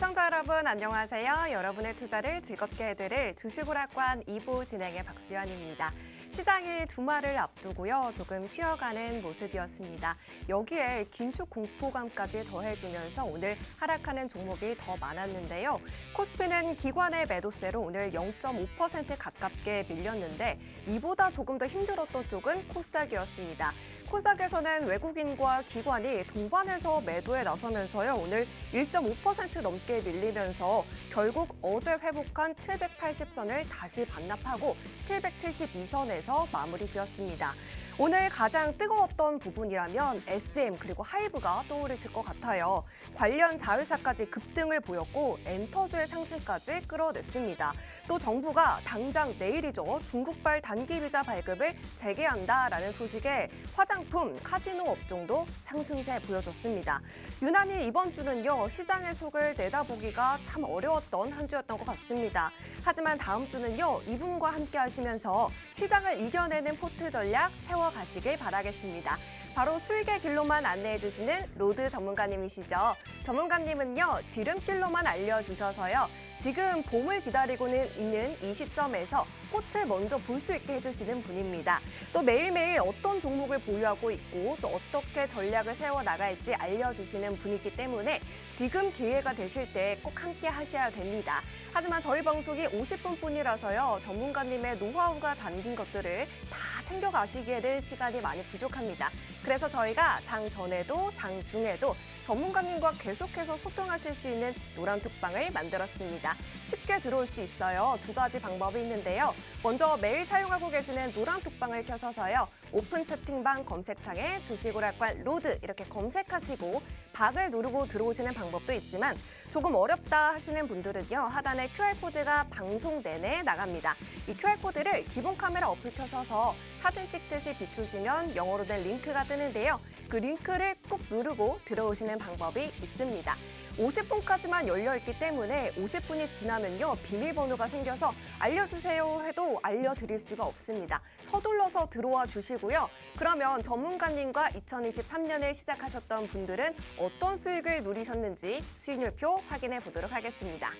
시청자 여러분 안녕하세요. 여러분의 투자를 즐겁게 해드릴 주식오락관 2부 진행의 박수연입니다. 시장이 주말을 앞두고요. 조금 쉬어가는 모습이었습니다. 여기에 긴축 공포감까지 더해지면서 오늘 하락하는 종목이 더 많았는데요. 코스피는 기관의 매도세로 오늘 0.5% 가깝게 밀렸는데 이보다 조금 더 힘들었던 쪽은 코스닥이었습니다. 코스닥에서는 외국인과 기관이 동반해서 매도에 나서면서요. 오늘 1.5% 넘게 밀리면서 결국 어제 회복한 780선을 다시 반납하고 772선에서 마무리 지었습니다. 오늘 가장 뜨거웠던 부분이라면 SM 그리고 하이브가 떠오르실 것 같아요. 관련 자회사까지 급등을 보였고 엔터주의 상승까지 끌어냈습니다. 또 정부가 당장 내일이죠. 중국발 단기 비자 발급을 재개한다라는 소식에 화장품, 카지노 업종도 상승세 보여줬습니다. 유난히 이번 주는요. 시장의 속을 내다보기가 참 어려웠던 한 주였던 것 같습니다. 하지만 다음 주는요. 이분과 함께 하시면서 시장을 이겨내는 포트 전략 세워가시길 바라겠습니다. 바로 수익의 길로만 안내해 주시는 로드 전문가님이시죠. 전문가님은요. 지름길로만 알려주셔서요. 지금 봄을 기다리고는 있는 이 시점에서 꽃을 먼저 볼 수 있게 해주시는 분입니다. 또 매일매일 어떤 종목을 보유하고 있고 또 어떻게 전략을 세워나갈지 알려주시는 분이기 때문에 지금 기회가 되실 때 꼭 함께 하셔야 됩니다. 하지만 저희 방송이 50분뿐이라서요. 전문가님의 노하우가 담긴 것들을 다 챙겨가시기에는 시간이 많이 부족합니다. 그래서 저희가 장 전에도 장 중에도 전문가님과 계속해서 소통하실 수 있는 노란톡방을 만들었습니다. 쉽게 들어올 수 있어요. 두 가지 방법이 있는데요. 먼저 매일 사용하고 계시는 노란톡방을 켜서서요. 오픈 채팅방 검색창에 주식오락관 로드 이렇게 검색하시고 박을 누르고 들어오시는 방법도 있지만 조금 어렵다 하시는 분들은요. 하단에 QR코드가 방송 내내 나갑니다. 이 QR코드를 기본 카메라 어플 켜셔서 사진 찍듯이 비추시면 영어로 된 링크가 뜨는데요. 그 링크를 꼭 누르고 들어오시는 방법이 있습니다. 50분까지만 열려있기 때문에 50분이 지나면요. 비밀번호가 생겨서 알려주세요 해도 알려드릴 수가 없습니다. 서둘러서 들어와 주시고요. 그러면 전문가님과 2023년을 시작하셨던 분들은 어떤 수익을 누리셨는지 수익률표 확인해 보도록 하겠습니다.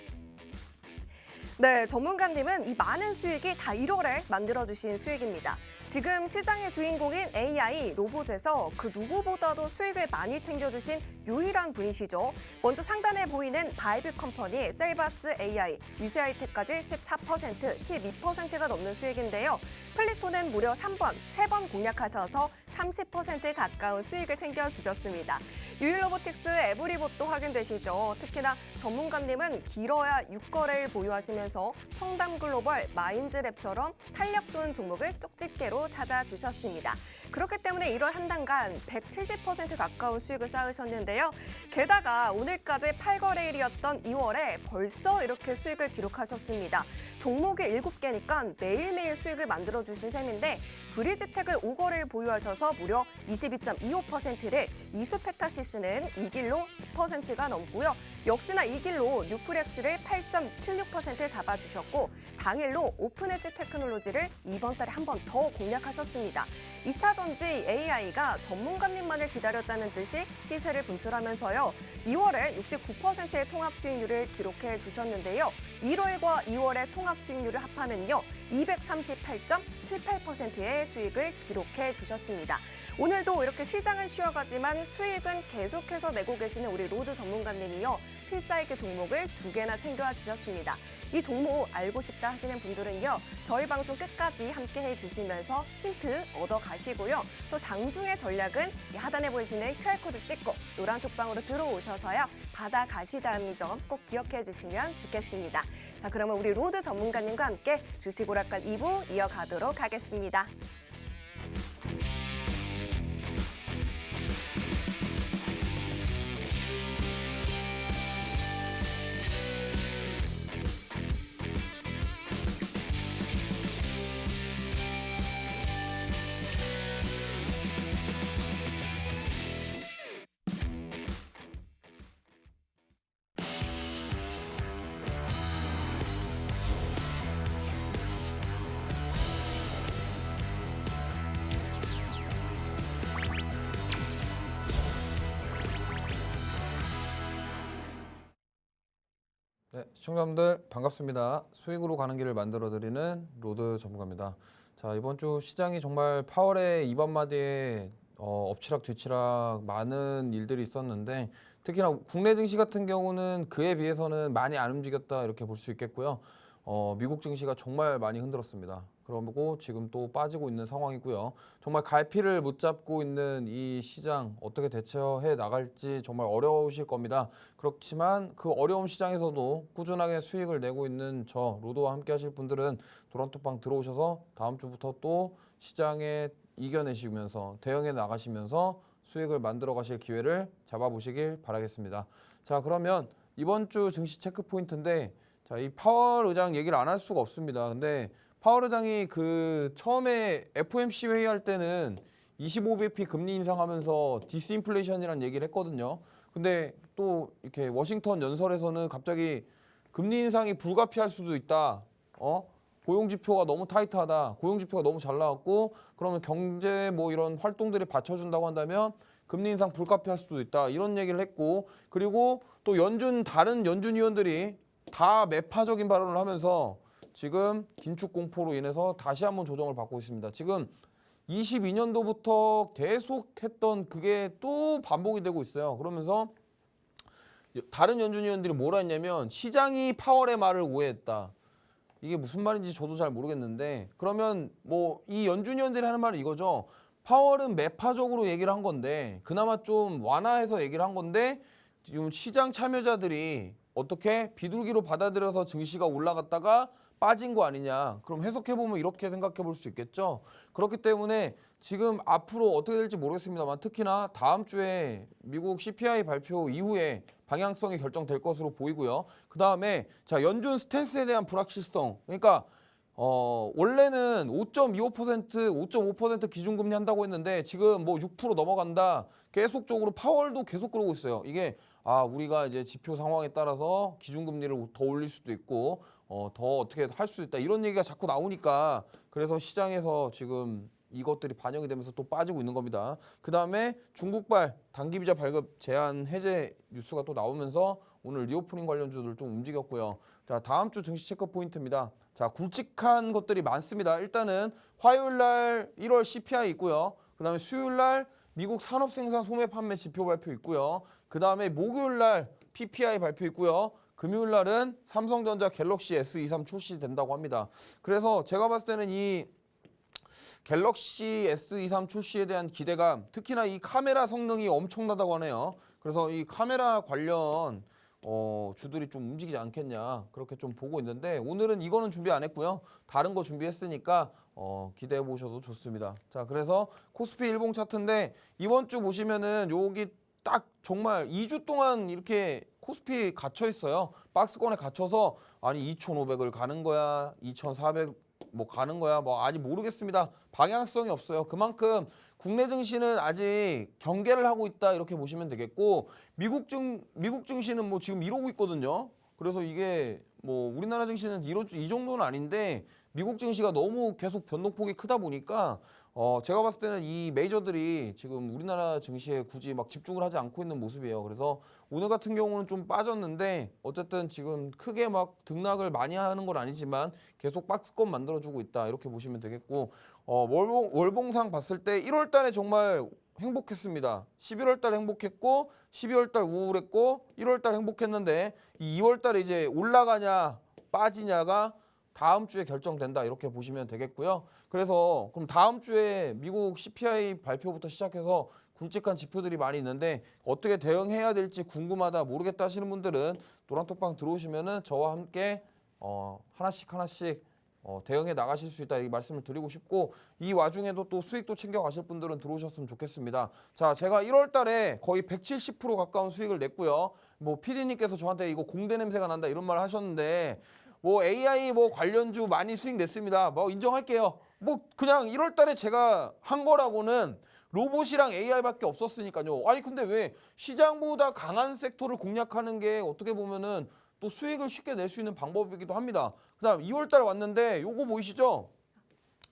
네, 전문가님은 이 많은 수익이 다 1월에 만들어주신 수익입니다. 지금 시장의 주인공인 AI, 로봇에서 그 누구보다도 수익을 많이 챙겨주신 유일한 분이시죠. 먼저 상단에 보이는 바이브 컴퍼니, 셀바스 AI, 위스하이텍까지 14%, 12%가 넘는 수익인데요. 플리토는 무려 3번 공략하셔서 30% 가까운 수익을 챙겨주셨습니다. 유일로보틱스, 에브리봇도 확인되시죠. 특히나 전문가님은 길어야 6거래를 보유하시면서 청담글로벌, 마인즈랩처럼 탄력 좋은 종목을 쪽집게로 찾아주셨습니다. 그렇기 때문에 1월 한 달간 170% 가까운 수익을 쌓으셨는데요. 게다가 오늘까지 8거래일이었던 2월에 벌써 이렇게 수익을 기록하셨습니다. 종목이 7개니까 매일매일 수익을 만들어주신 셈인데 브리지텍을 5거래일 보유하셔서 무려 22.25%를 이수페타시스는 이 길로 10%가 넘고요. 역시나 이 길로 뉴프렉스를 8.76% 잡아주셨고 당일로 오픈엣지 테크놀로지를 이번 달에 한 번 더 공략하셨습니다. 2차 전지 AI가 전문가님만을 기다렸다는 듯이 시세를 분출하면서요. 2월에 69%의 통합 수익률을 기록해 주셨는데요. 1월과 2월의 통합 수익률을 합하면요. 238.78%의 수익을 기록해 주셨습니다. 오늘도 이렇게 시장은 쉬어가지만 수익은 계속해서 내고 계시는 우리 로드 전문가님이요. 필살기 종목을 2개나 챙겨와 주셨습니다. 이 종목 알고 싶다 하시는 분들은요. 저희 방송 끝까지 함께해 주시면서 힌트 얻어가시고요. 또 장중의 전략은 이 하단에 보이시는 QR코드 찍고 노란톡방으로 들어오셔서요. 받아가시다는 점 꼭 기억해 주시면 좋겠습니다. 자, 그러면 우리 로드 전문가님과 함께 주식오락관 2부 이어가도록 하겠습니다. 네, 시청자분들 반갑습니다. 수익으로 가는 길을 만들어드리는 로드 전문가입니다. 자, 이번 주 시장이 정말 8월에 이번 마디에 엎치락 뒤치락 많은 일들이 있었는데 특히나 국내 증시 같은 경우는 그에 비해서는 많이 안 움직였다 이렇게 볼 수 있겠고요. 미국 증시가 정말 많이 흔들었습니다. 그러고 지금 또 빠지고 있는 상황이고요. 정말 갈피를 못 잡고 있는 이 시장 어떻게 대처해 나갈지 정말 어려우실 겁니다. 그렇지만 그 어려운 시장에서도 꾸준하게 수익을 내고 있는 저 로드와 함께 하실 분들은 도란토방 들어오셔서 다음 주부터 또 시장에 이겨내시면서 대응해 나가시면서 수익을 만들어 가실 기회를 잡아보시길 바라겠습니다. 자, 그러면 이번 주 증시 체크 포인트인데 자, 이 파월 의장 얘기를 안 할 수가 없습니다. 근데 파월 의장이 그 처음에 FOMC 회의할 때는 25bp 금리 인상하면서 디스인플레이션이라는 얘기를 했거든요. 근데 또 이렇게 워싱턴 연설에서는 갑자기 금리 인상이 불가피할 수도 있다. 고용 지표가 너무 타이트하다. 고용 지표가 너무 잘 나왔고 그러면 경제 뭐 이런 활동들이 받쳐준다고 한다면 금리 인상 불가피할 수도 있다. 이런 얘기를 했고 그리고 또 다른 연준 위원들이 다 매파적인 발언을 하면서 지금 긴축 공포로 인해서 다시 한번 조정을 받고 있습니다. 지금 22년도부터 계속했던 그게 또 반복이 되고 있어요. 그러면서 다른 연준 위원들이 뭐라 했냐면 시장이 파월의 말을 오해했다. 이게 무슨 말인지 저도 잘 모르겠는데 그러면 뭐 이 연준 위원들이 하는 말은 이거죠. 파월은 매파적으로 얘기를 한 건데 그나마 좀 완화해서 얘기를 한 건데 지금 시장 참여자들이 어떻게 비둘기로 받아들여서 증시가 올라갔다가 빠진 거 아니냐. 그럼 해석해보면 이렇게 생각해 볼 수 있겠죠. 그렇기 때문에 지금 앞으로 어떻게 될지 모르겠습니다만 특히나 다음 주에 미국 CPI 발표 이후에 방향성이 결정될 것으로 보이고요. 그 다음에 자 연준 스탠스에 대한 불확실성. 그러니까 원래는 5.25%, 5.5% 기준금리 한다고 했는데 지금 뭐 6% 넘어간다. 계속적으로 파월도 계속 그러고 있어요. 이게 우리가 이제 지표 상황에 따라서 기준금리를 더 올릴 수도 있고 더 어떻게 할 수 있다. 이런 얘기가 자꾸 나오니까 그래서 시장에서 지금 이것들이 반영이 되면서 또 빠지고 있는 겁니다. 그 다음에 중국발 단기비자 발급 제한 해제 뉴스가 또 나오면서 오늘 리오프닝 관련주들 좀 움직였고요. 자, 다음 주 증시 체크 포인트입니다. 자, 굵직한 것들이 많습니다. 일단은 화요일 날 1월 CPI 있고요. 그 다음에 수요일 날 미국 산업생산 소매 판매 지표 발표 있고요. 그 다음에 목요일 날 PPI 발표 있고요. 금요일 날은 삼성전자 갤럭시 S23 출시된다고 합니다. 그래서 제가 봤을 때는 이 갤럭시 S23 출시에 대한 기대감, 특히나 이 카메라 성능이 엄청나다고 하네요. 그래서 이 카메라 관련 주들이 좀 움직이지 않겠냐 그렇게 좀 보고 있는데 오늘은 이거는 준비 안 했고요. 다른 거 준비했으니까 기대해 보셔도 좋습니다. 자, 그래서 코스피 일봉 차트인데 이번 주 보시면은 여기 딱 정말 2주 동안 이렇게 코스피 갇혀 있어요. 박스권에 갇혀서 아니 2,500을 가는 거야, 2,400 뭐 가는 거야, 뭐 아직 모르겠습니다. 방향성이 없어요. 그만큼 국내 증시는 아직 경계를 하고 있다 이렇게 보시면 되겠고 미국 증시는 뭐 지금 이러고 있거든요. 그래서 이게 뭐 우리나라 증시는 이 정도는 아닌데 미국 증시가 너무 계속 변동폭이 크다 보니까 제가 봤을 때는 이 메이저들이 지금 우리나라 증시에 굳이 막 집중을 하지 않고 있는 모습이에요. 그래서 오늘 같은 경우는 좀 빠졌는데 어쨌든 지금 크게 막 등락을 많이 하는 건 아니지만 계속 박스권 만들어주고 있다 이렇게 보시면 되겠고 월봉상 봤을 때 1월 달에 정말 행복했습니다. 11월 달 행복했고 12월 달 우울했고 1월 달 행복했는데 이 2월 달에 이제 올라가냐 빠지냐가 다음 주에 결정된다 이렇게 보시면 되겠고요. 그래서 그럼 다음 주에 미국 CPI 발표부터 시작해서 굵직한 지표들이 많이 있는데 어떻게 대응해야 될지 궁금하다 모르겠다 하시는 분들은 노란톡방 들어오시면은 저와 함께 하나씩 대응해 나가실 수 있다 이 말씀을 드리고 싶고 이 와중에도 또 수익도 챙겨 가실 분들은 들어오셨으면 좋겠습니다. 자, 제가 1월 달에 거의 170% 가까운 수익을 냈고요. 뭐 PD님께서 저한테 이거 공대 냄새가 난다 이런 말 하셨는데 뭐 AI 뭐 관련주 많이 수익 냈습니다. 뭐 인정할게요. 뭐 그냥 1월 달에 제가 한 거라고는 로봇이랑 AI밖에 없었으니까요. 아니 근데 왜 시장보다 강한 섹터를 공략하는 게 어떻게 보면은 또 수익을 쉽게 낼 수 있는 방법이기도 합니다. 그다음 2월 달에 왔는데 요거 보이시죠?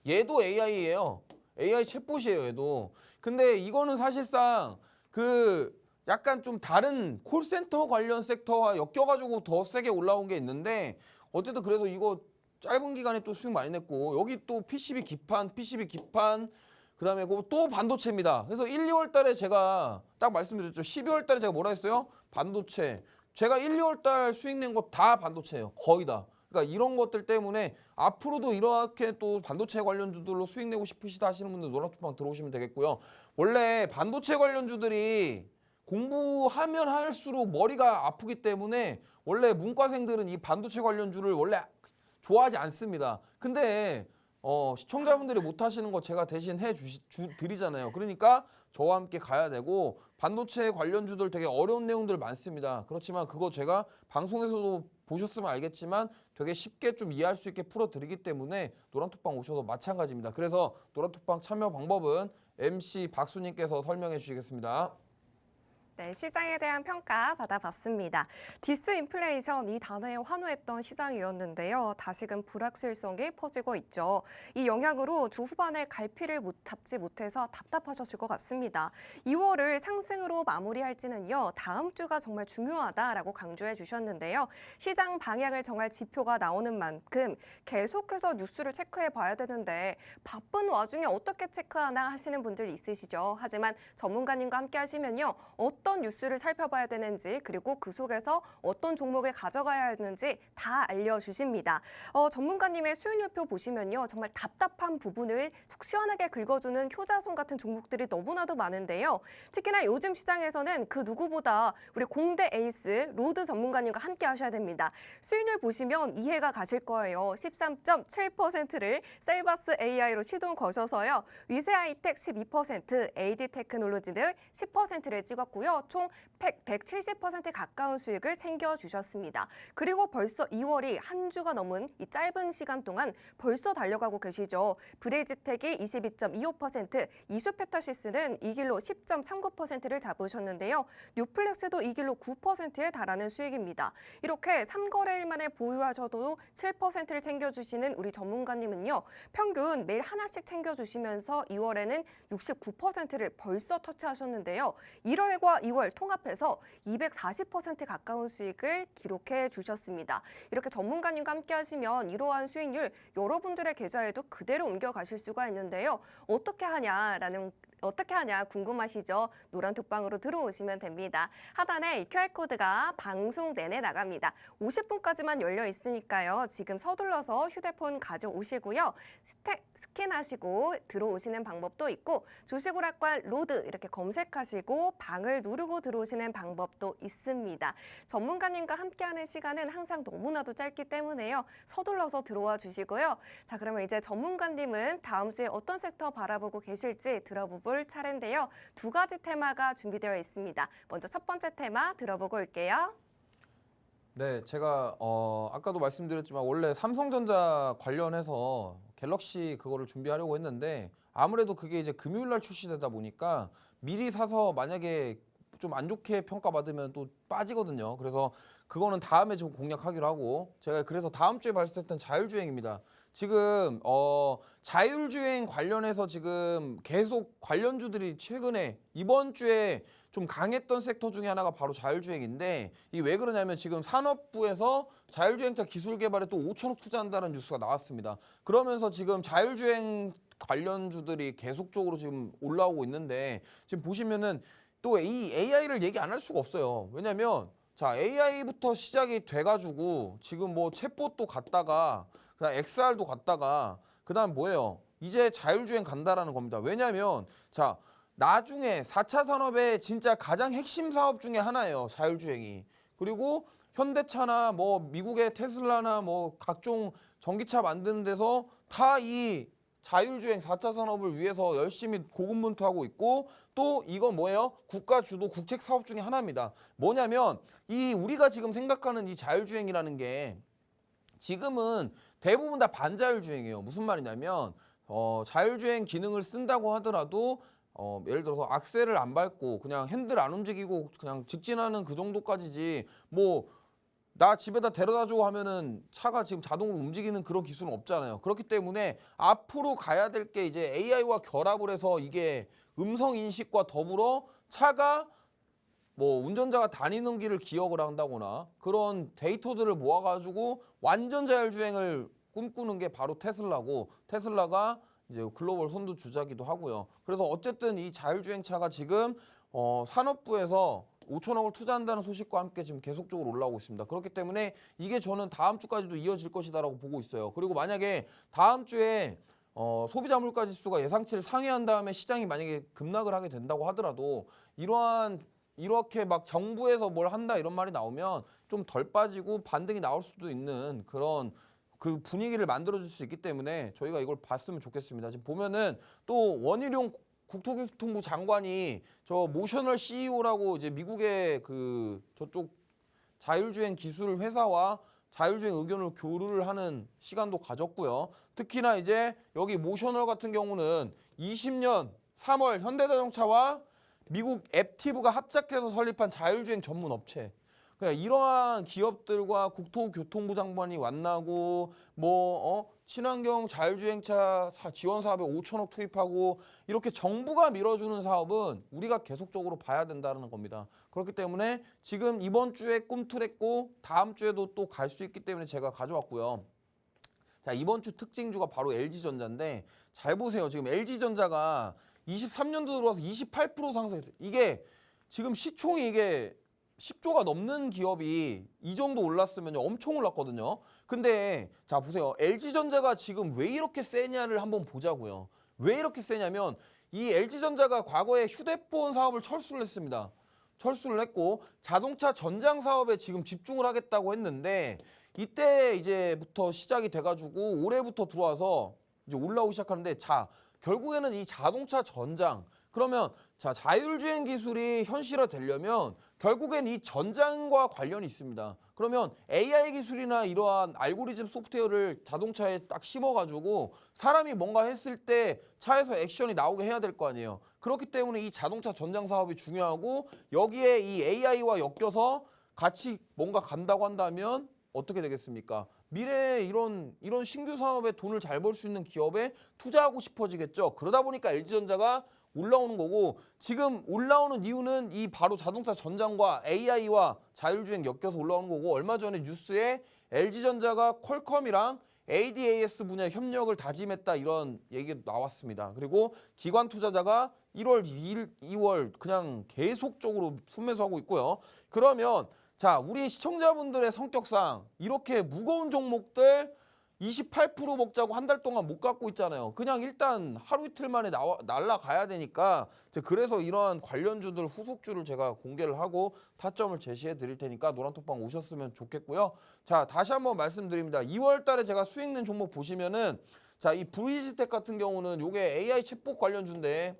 얘도 AI예요. AI 챗봇이에요, 얘도. 근데 이거는 사실상 그 약간 좀 다른 콜센터 관련 섹터와 엮여가지고 더 세게 올라온 게 있는데 어쨌든 그래서 이거 짧은 기간에 또 수익 많이 냈고 여기 또 PCB 기판 그다음에 또 반도체입니다. 그래서 1, 2월 달에 제가 딱 말씀드렸죠. 12월 달에 제가 뭐라 했어요? 반도체. 제가 1, 2월 달 수익 낸 거 다 반도체예요. 거의 다. 그러니까 이런 것들 때문에 앞으로도 이렇게 또 반도체 관련주들로 수익 내고 싶으시다 하시는 분들 노란톡방 들어오시면 되겠고요. 원래 반도체 관련주들이 공부하면 할수록 머리가 아프기 때문에 원래 문과생들은 이 반도체 관련주를 원래 좋아하지 않습니다. 근데 시청자분들이 못 하시는 거 제가 대신 드리잖아요. 그러니까 저와 함께 가야 되고 반도체 관련주들 되게 어려운 내용들 많습니다. 그렇지만 그거 제가 방송에서도 보셨으면 알겠지만 되게 쉽게 좀 이해할 수 있게 풀어드리기 때문에 노란톡방 오셔도 마찬가지입니다. 그래서 노란톡방 참여 방법은 MC 박수님께서 설명해 주시겠습니다. 네, 시장에 대한 평가 받아봤습니다. 디스인플레이션 이 단어에 환호했던 시장이었는데요. 다시금 불확실성이 퍼지고 있죠. 이 영향으로 주 후반에 갈피를 잡지 못해서 답답하셨을 것 같습니다. 2월을 상승으로 마무리할지는요. 다음 주가 정말 중요하다라고 강조해 주셨는데요. 시장 방향을 정할 지표가 나오는 만큼 계속해서 뉴스를 체크해 봐야 되는데 바쁜 와중에 어떻게 체크하나 하시는 분들 있으시죠. 하지만 전문가님과 함께 하시면요. 어떤 뉴스를 살펴봐야 되는지 그리고 그 속에서 어떤 종목을 가져가야 하는지 다 알려주십니다. 전문가님의 수익률표 보시면요. 정말 답답한 부분을 속 시원하게 긁어주는 효자손 같은 종목들이 너무나도 많은데요. 특히나 요즘 시장에서는 그 누구보다 우리 공대 에이스 로드 전문가님과 함께 하셔야 됩니다. 수익률 보시면 이해가 가실 거예요. 13.7%를 셀바스 AI로 시동 거셔서요. 위세하이텍 12%, AD테크놀로지는 10%를 찍었고요. 총 170% 가까운 수익을 챙겨주셨습니다. 그리고 벌써 2월이 한 주가 넘은 이 짧은 시간 동안 벌써 달려가고 계시죠. 브레이즈텍이 22.25%, 이수페터시스는 이 길로 10.39%를 잡으셨는데요. 뉴플렉스도 이 길로 9%에 달하는 수익입니다. 이렇게 3거래일 만에 보유하셔도 7%를 챙겨주시는 우리 전문가님은요. 평균 매일 하나씩 챙겨주시면서 2월에는 69%를 벌써 터치하셨는데요. 1월과 2월 통합해서 240% 가까운 수익을 기록해 주셨습니다. 이렇게 전문가님과 함께 하시면 이러한 수익률 여러분들의 계좌에도 그대로 옮겨가실 수가 있는데요. 어떻게 하냐 궁금하시죠? 노란톡방으로 들어오시면 됩니다. 하단에 QR코드가 방송 내내 나갑니다. 50분까지만 열려 있으니까요. 지금 서둘러서 휴대폰 가져오시고요. 스캔하시고 들어오시는 방법도 있고 주식오락관 로드 이렇게 검색하시고 방을 누르고 들어오시는 방법도 있습니다. 전문가님과 함께하는 시간은 항상 너무나도 짧기 때문에요. 서둘러서 들어와 주시고요. 자, 그러면 이제 전문가님은 다음 주에 어떤 섹터 바라보고 계실지 들어볼 차례인데요. 두 가지 테마가 준비되어 있습니다. 먼저 첫 번째 테마 들어보고 올게요. 네, 제가 아까도 말씀드렸지만 원래 삼성전자 관련해서 갤럭시 그거를 준비하려고 했는데 아무래도 그게 이제 금요일 날 출시되다 보니까 미리 사서 만약에 좀 안 좋게 평가받으면 또 빠지거든요. 그래서 그거는 다음에 좀 공략하기로 하고 제가 그래서 다음 주에 발표했던 자율주행입니다. 지금 자율주행 관련해서 지금 계속 관련주들이 최근에 이번 주에 좀 강했던 섹터 중에 하나가 바로 자율주행인데 이 왜 그러냐면 지금 산업부에서 자율주행차 기술 개발에 또 5천억 투자한다는 뉴스가 나왔습니다. 그러면서 지금 자율주행 관련주들이 계속적으로 지금 올라오고 있는데 지금 보시면은 또 이 AI를 얘기 안 할 수가 없어요. 왜냐면 자 AI부터 시작이 돼가지고 지금 뭐 챗봇도 갔다가 그다음 XR도 갔다가 그다음 뭐예요? 이제 자율주행 간다라는 겁니다. 왜냐면 자 나중에 4차 산업의 진짜 가장 핵심 사업 중에 하나예요. 자율주행이. 그리고 현대차나 뭐 미국의 테슬라나 뭐 각종 전기차 만드는 데서 다 이 자율주행 4차 산업을 위해서 열심히 고군분투하고 있고 또 이건 뭐예요? 국가 주도 국책 사업 중에 하나입니다. 뭐냐면 이 우리가 지금 생각하는 이 자율주행이라는 게 지금은 대부분 다 반자율주행이에요. 무슨 말이냐면 자율주행 기능을 쓴다고 하더라도 예를 들어서 악셀을 안 밟고 그냥 핸들 안 움직이고 그냥 직진하는 그 정도까지지 뭐 나 집에다 데려다 줘 하면은 차가 지금 자동으로 움직이는 그런 기술은 없잖아요. 그렇기 때문에 앞으로 가야 될 게 이제 AI와 결합을 해서 이게 음성 인식과 더불어 차가 뭐 운전자가 다니는 길을 기억을 한다거나 그런 데이터들을 모아가지고 완전 자율주행을 꿈꾸는 게 바로 테슬라고, 테슬라가 이제 글로벌 선두주자기도 하고요. 그래서 어쨌든 이 자율주행차가 지금 산업부에서 5천억을 투자한다는 소식과 함께 지금 계속적으로 올라오고 있습니다. 그렇기 때문에 이게 저는 다음 주까지도 이어질 것이다라고 보고 있어요. 그리고 만약에 다음 주에 소비자 물가 지수가 예상치를 상회한 다음에 시장이 만약에 급락을 하게 된다고 하더라도 이렇게 막 정부에서 뭘 한다 이런 말이 나오면 좀 덜 빠지고 반등이 나올 수도 있는 그런 그 분위기를 만들어줄 수 있기 때문에 저희가 이걸 봤으면 좋겠습니다. 지금 보면은 또 원희룡 국토교통부 장관이 저 모셔널 CEO라고 이제 미국의 그 저쪽 자율주행 기술 회사와 자율주행 의견을 교류를 하는 시간도 가졌고요. 특히나 이제 여기 모셔널 같은 경우는 20년 3월 현대자동차와 미국 앱티브가 합작해서 설립한 자율주행 전문 업체. 그러니까 이러한 기업들과 국토교통부 장관이 만나고 친환경 자율주행차 지원 사업에 5천억 투입하고 이렇게 정부가 밀어주는 사업은 우리가 계속적으로 봐야 된다는 겁니다. 그렇기 때문에 지금 이번 주에 꿈틀했고 다음 주에도 또 갈 수 있기 때문에 제가 가져왔고요. 자, 이번 주 특징주가 바로 LG전자인데 잘 보세요. 지금 LG전자가 23년도 들어와서 28% 상승했어요. 이게 지금 시총이 이게 10조가 넘는 기업이 이 정도 올랐으면 엄청 올랐거든요. 근데 자 보세요. LG전자가 지금 왜 이렇게 세냐를 한번 보자고요. 왜 이렇게 세냐면 이 LG전자가 과거에 휴대폰 사업을 철수를 했습니다. 철수를 했고 자동차 전장 사업에 지금 집중을 하겠다고 했는데 이때 이제부터 시작이 돼가지고 올해부터 들어와서 이제 올라오기 시작하는데 자 결국에는 이 자동차 전장 그러면 자 자율주행 기술이 현실화되려면 결국엔 이 전장과 관련이 있습니다. 그러면 AI 기술이나 이러한 알고리즘 소프트웨어를 자동차에 딱 심어가지고 사람이 뭔가 했을 때 차에서 액션이 나오게 해야 될 거 아니에요. 그렇기 때문에 이 자동차 전장 사업이 중요하고 여기에 이 AI와 엮여서 같이 뭔가 간다고 한다면 어떻게 되겠습니까? 미래에 이런 신규 사업에 돈을 잘 벌 수 있는 기업에 투자하고 싶어지겠죠. 그러다 보니까 LG전자가 올라오는 거고 지금 올라오는 이유는 이 바로 자동차 전장과 AI와 자율주행 엮여서 올라오는 거고 얼마 전에 뉴스에 LG전자가 퀄컴이랑 ADAS 분야 협력을 다짐했다 이런 얘기가 나왔습니다. 그리고 기관 투자자가 1월, 2월 그냥 계속적으로 순매수하고 있고요. 그러면 자, 우리 시청자분들의 성격상 이렇게 무거운 종목들 28% 먹자고 한 달 동안 못 갖고 있잖아요. 그냥 일단 하루 이틀 만에 날라가야 되니까 그래서 이러한 관련주들 후속주를 제가 공개를 하고 타점을 제시해 드릴 테니까 노란톡방 오셨으면 좋겠고요. 자, 다시 한번 말씀드립니다. 2월 달에 제가 수익 낸 종목 보시면은 자, 이 브리지텍 같은 경우는 요게 AI 챗봇 관련주인데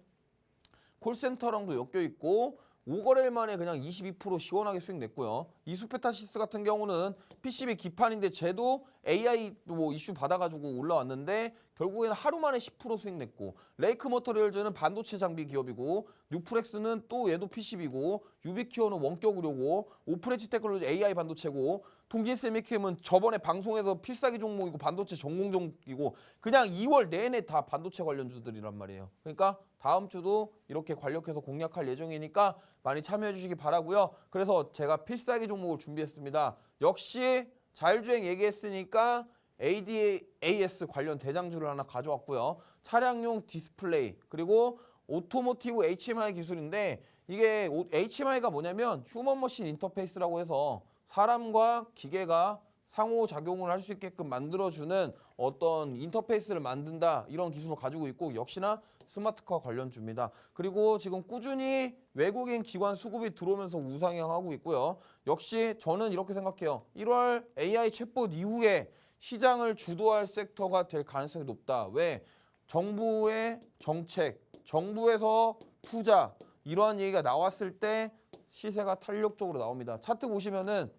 콜센터랑도 엮여 있고 5거래일 만에 그냥 22% 시원하게 수익 냈고요. 이수페타시스 같은 경우는 PCB 기판인데 쟤도 AI 뭐 이슈 받아가지고 올라왔는데 결국에는 하루 만에 10% 수익 냈고 레이크 머터리얼즈는 반도체 장비 기업이고 뉴프렉스는 또 얘도 PCB고 유비큐어는 원격 의료고 오프레치 테크놀로지 AI 반도체고 통진세미캠은 저번에 방송에서 필사기 종목이고 반도체 전공 종목이고 그냥 2월 내내 다 반도체 관련주들이란 말이에요. 그러니까 다음 주도 이렇게 관련해서 공략할 예정이니까 많이 참여해 주시기 바라고요. 그래서 제가 필사기 종목을 준비했습니다. 역시 자율주행 얘기했으니까 ADAS 관련 대장주를 하나 가져왔고요. 차량용 디스플레이 그리고 오토모티브 HMI 기술인데 이게 HMI가 뭐냐면 휴먼 머신 인터페이스라고 해서 사람과 기계가 상호작용을 할 수 있게끔 만들어주는 어떤 인터페이스를 만든다 이런 기술을 가지고 있고 역시나 스마트카 관련주입니다. 그리고 지금 꾸준히 외국인 기관 수급이 들어오면서 우상향하고 있고요. 역시 저는 이렇게 생각해요. 1월 AI 챗봇 이후에 시장을 주도할 섹터가 될 가능성이 높다. 왜? 정부의 정책, 정부에서 투자 이러한 얘기가 나왔을 때 시세가 탄력적으로 나옵니다. 차트 보시면은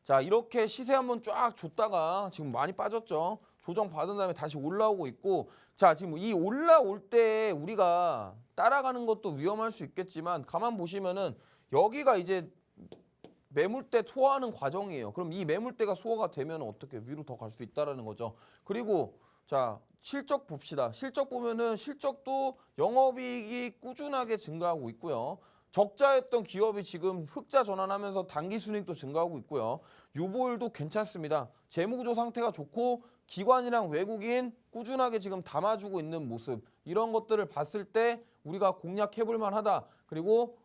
자 이렇게 시세 한번 쫙 줬다가 지금 많이 빠졌죠. 조정 받은 다음에 다시 올라오고 있고 자 지금 이 올라올 때 우리가 따라가는 것도 위험할 수 있겠지만 가만 보시면은 여기가 이제 매물대 소화하는 과정이에요. 그럼 이 매물대가 소화가 되면 어떻게 위로 더 갈 수 있다라는 거죠. 그리고 자 실적 봅시다. 실적 보면은 실적도 영업이익이 꾸준하게 증가하고 있고요. 적자였던 기업이 지금 흑자 전환하면서 단기 순이익도 증가하고 있고요. 유보율도 괜찮습니다. 재무구조 상태가 좋고 기관이랑 외국인 꾸준하게 지금 담아주고 있는 모습, 이런 것들을 봤을 때 우리가 공략해볼 만하다. 그리고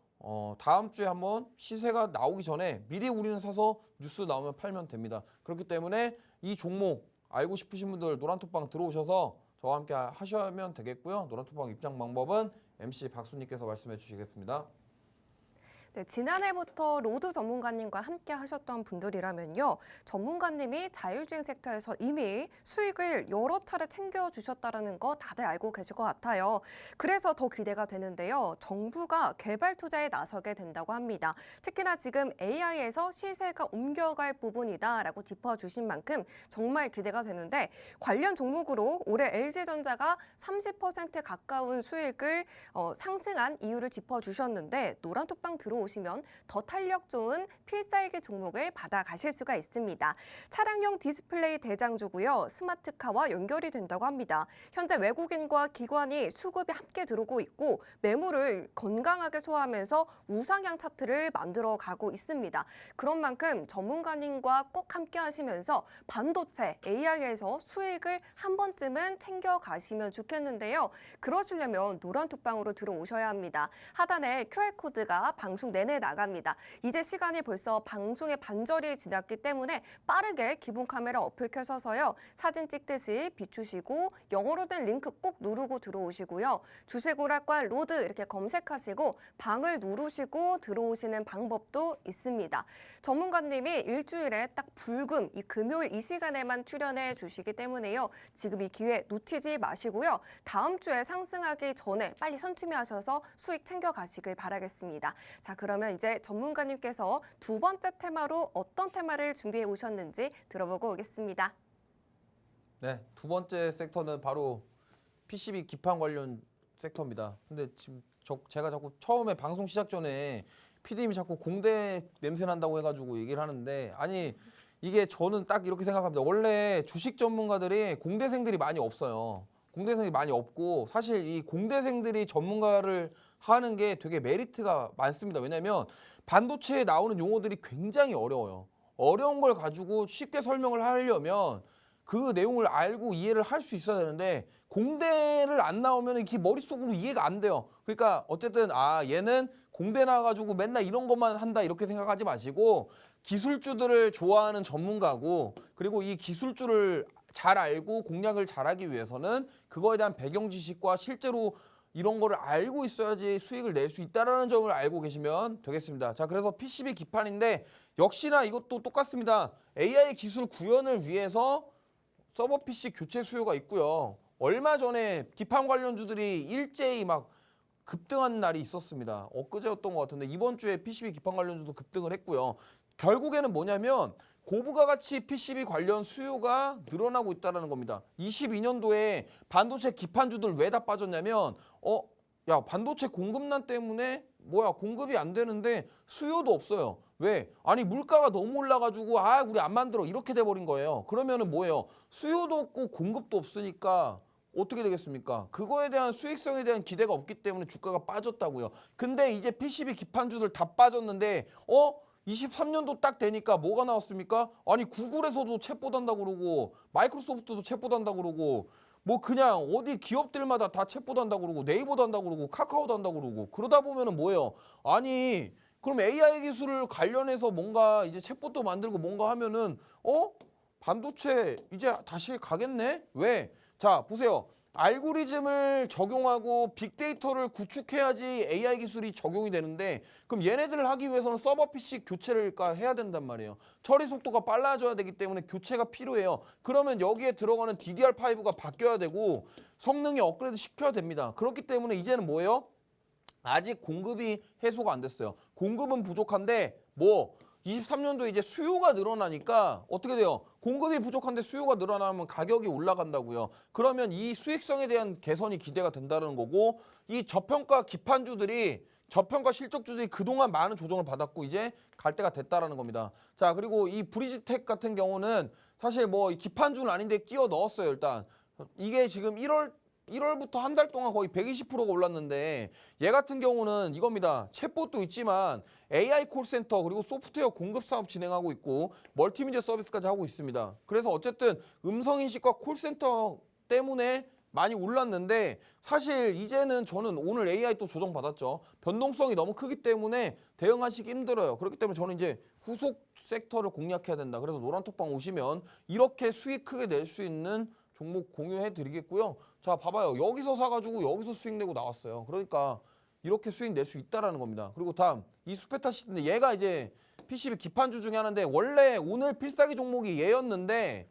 다음 주에 한번 시세가 나오기 전에 미리 우리는 사서 뉴스 나오면 팔면 됩니다. 그렇기 때문에 이 종목 알고 싶으신 분들 노란톡방 들어오셔서 저와 함께 하시면 되겠고요. 노란톡방 입장 방법은 MC 박수님께서 말씀해 주시겠습니다. 네, 지난해부터 로드 전문가님과 함께 하셨던 분들이라면요. 전문가님이 자율주행 섹터에서 이미 수익을 여러 차례 챙겨주셨다는 거 다들 알고 계실 것 같아요. 그래서 더 기대가 되는데요. 정부가 개발 투자에 나서게 된다고 합니다. 특히나 지금 AI에서 시세가 옮겨갈 부분이다라고 짚어주신 만큼 정말 기대가 되는데 관련 종목으로 올해 LG전자가 30% 가까운 수익을 상승한 이유를 짚어주셨는데 노란톡방 오시면 더 탄력 좋은 필살기 종목을 받아가실 수가 있습니다. 차량용 디스플레이 대장주고요. 스마트카와 연결이 된다고 합니다. 현재 외국인과 기관이 수급이 함께 들어오고 있고 매물을 건강하게 소화하면서 우상향 차트를 만들어가고 있습니다. 그런 만큼 전문가님과 꼭 함께 하시면서 반도체, AI에서 수익을 한 번쯤은 챙겨가시면 좋겠는데요. 그러시려면 노란톡방으로 들어오셔야 합니다. 하단에 QR코드가 방송 내내 나갑니다. 이제 시간이 벌써 방송의 반절이 지났기 때문에 빠르게 기본 카메라 어플 켜셔서요. 사진 찍듯이 비추시고 영어로 된 링크 꼭 누르고 들어오시고요. 주식오락관 로드 이렇게 검색하시고 방을 누르시고 들어오시는 방법도 있습니다. 전문가님이 일주일에 딱 불금 이 금요일 이 시간에만 출연해 주시기 때문에요. 지금 이 기회 놓치지 마시고요. 다음 주에 상승하기 전에 빨리 선취하셔서 수익 챙겨가시길 바라겠습니다. 자, 그러면 이제 전문가님께서 두 번째 테마로 어떤 테마를 준비해 오셨는지 들어보고 오겠습니다. 네, 두 번째 섹터는 바로 PCB 기판 관련 섹터입니다. 근데 지금 제가 자꾸 처음에 방송 시작 전에 PD님이 자꾸 공대 냄새 난다고 해가지고 얘기를 하는데, 아니 이게 저는 딱 이렇게 생각합니다. 원래 주식 전문가들이 공대생들이 많이 없어요. 공대생이 많이 없고 사실 이 공대생들이 전문가를 하는 게 되게 메리트가 많습니다. 왜냐하면 반도체에 나오는 용어들이 굉장히 어려워요. 어려운 걸 가지고 쉽게 설명을 하려면 그 내용을 알고 이해를 할 수 있어야 되는데 공대를 안 나오면 이게 머릿속으로 이해가 안 돼요. 그러니까 어쨌든 얘는 공대 나와가지고 맨날 이런 것만 한다 이렇게 생각하지 마시고 기술주들을 좋아하는 전문가고, 그리고 이 기술주를 잘 알고 공략을 잘하기 위해서는 그거에 대한 배경 지식과 실제로 이런 거를 알고 있어야지 수익을 낼 수 있다는 점을 알고 계시면 되겠습니다. 자, 그래서 PCB 기판인데 역시나 이것도 똑같습니다. AI 기술 구현을 위해서 서버 PC 교체 수요가 있고요. 얼마 전에 기판 관련주들이 일제히 막 급등한 날이 있었습니다. 엊그제였던 것 같은데 이번 주에 PCB 기판 관련주도 급등을 했고요. 결국에는 뭐냐면 고부가 가치 PCB 관련 수요가 늘어나고 있다는 겁니다. 22년도에 반도체 기판주들 왜 다 빠졌냐면 야, 반도체 공급난 때문에 공급이 안 되는데 수요도 없어요. 왜? 아니 물가가 너무 올라가지고 우리 안 만들어 이렇게 돼버린 거예요. 그러면은 뭐예요? 수요도 없고 공급도 없으니까 어떻게 되겠습니까? 그거에 대한 수익성에 대한 기대가 없기 때문에 주가가 빠졌다고요. 근데 이제 PCB 기판주들 다 빠졌는데 23년도 딱 되니까 뭐가 나왔습니까? 아니 구글에서도 챗봇 한다고 그러고 마이크로소프트도 챗봇 한다고 그러고 뭐 그냥 어디 기업들마다 다 챗봇 한다고 그러고 네이버도 한다고 그러고 카카오도 한다고 그러고 그러다 보면은 뭐예요? 아니 그럼 AI 기술을 관련해서 뭔가 이제 챗봇도 만들고 뭔가 하면은 반도체 이제 다시 가겠네? 왜? 자, 보세요. 알고리즘을 적용하고 빅데이터를 구축해야지 AI 기술이 적용이 되는데 그럼 얘네들을 하기 위해서는 서버 PC 교체를 해야 된단 말이에요. 처리 속도가 빨라져야 되기 때문에 교체가 필요해요. 그러면 여기에 들어가는 DDR5가 바뀌어야 되고 성능이 업그레이드 시켜야 됩니다. 그렇기 때문에 이제는 뭐예요? 아직 공급이 해소가 안 됐어요. 공급은 부족한데 23년도에 이제 수요가 늘어나니까 어떻게 돼요? 공급이 부족한데 수요가 늘어나면 가격이 올라간다고요. 그러면 이 수익성에 대한 개선이 기대가 된다는 거고, 이 저평가 기판주들이 저평가 실적주들이 그동안 많은 조정을 받았고 이제 갈 때가 됐다라는 겁니다. 자, 그리고 이 브리지텍 같은 경우는 사실 기판주는 아닌데 끼워 넣었어요. 일단 이게 지금 1월 1월부터 한 달 동안 거의 120%가 올랐는데 얘 같은 경우는 이겁니다. 챗봇도 있지만 AI 콜센터 그리고 소프트웨어 공급 사업 진행하고 있고 멀티미디어 서비스까지 하고 있습니다. 그래서 어쨌든 음성인식과 콜센터 때문에 많이 올랐는데 사실 이제는 저는 오늘 AI 또 조정받았죠. 변동성이 너무 크기 때문에 대응하시기 힘들어요. 그렇기 때문에 저는 이제 후속 섹터를 공략해야 된다. 그래서 노란톡방 오시면 이렇게 수익 크게 낼 수 있는 종목 공유해 드리겠고요. 자, 봐봐요. 여기서 사가지고 여기서 수익 내고 나왔어요. 그러니까 이렇게 수익 낼 수 있다라는 겁니다. 그리고 다음 이 수페타시인데 얘가 이제 PCB 기판주 중에 하나인데 원래 오늘 필살기 종목이 얘였는데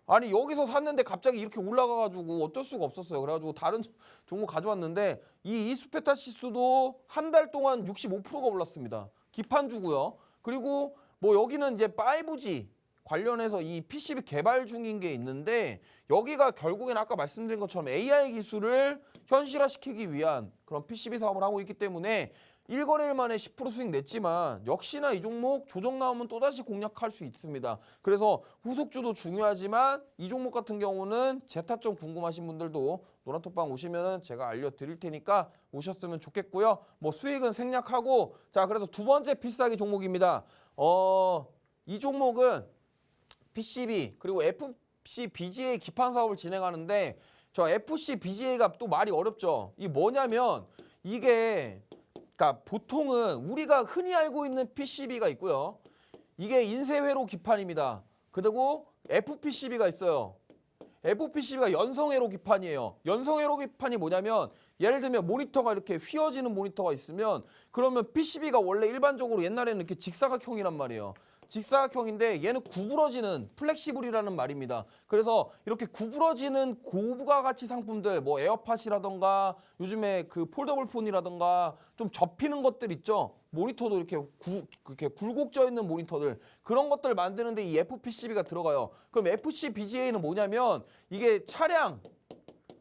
아니 여기서 샀는데 갑자기 이렇게 올라가가지고 어쩔 수가 없었어요. 그래가지고 다른 종목 가져왔는데 이 이수페타시스도 한 달 동안 65%가 올랐습니다. 기판주고요. 그리고 뭐 여기는 이제 5G 관련해서 이 PCB 개발 중인 게 있는데 여기가 결국엔 아까 말씀드린 것처럼 AI 기술을 현실화시키기 위한 그런 PCB 사업을 하고 있기 때문에 1거래일 만에 10% 수익 냈지만 역시나 이 종목 조정 나오면 또다시 공략할 수 있습니다. 그래서 후속주도 중요하지만 이 종목 같은 경우는 제타점 궁금하신 분들도 노란톡방 오시면 제가 알려드릴 테니까 오셨으면 좋겠고요. 뭐 수익은 생략하고 자 그래서 두 번째 필살기 종목입니다. 이 종목은 PCB 그리고 FC BGA 기판 사업을 진행하는데 저 FC BGA가 또 말이 어렵죠. 이게 뭐냐면 이게 그러니까 보통은 우리가 흔히 알고 있는 PCB가 있고요. 이게 인쇄회로 기판입니다. 그리고 FPCB가 있어요. FPCB가 연성회로 기판이에요. 연성회로 기판이 뭐냐면 예를 들면 모니터가 이렇게 휘어지는 모니터가 있으면 그러면 PCB가 원래 일반적으로 옛날에는 이렇게 직사각형이란 말이에요. 직사각형인데 얘는 구부러지는 플렉시블이라는 말입니다. 그래서 이렇게 구부러지는 고부가 가치 상품들 뭐 에어팟이라던가 요즘에 그 폴더블 폰이라던가 좀 접히는 것들 있죠. 모니터도 이렇게 굴곡져 있는 모니터들 그런 것들 만드는데 이 FPCB가 들어가요. 그럼 FC BGA는 뭐냐면 이게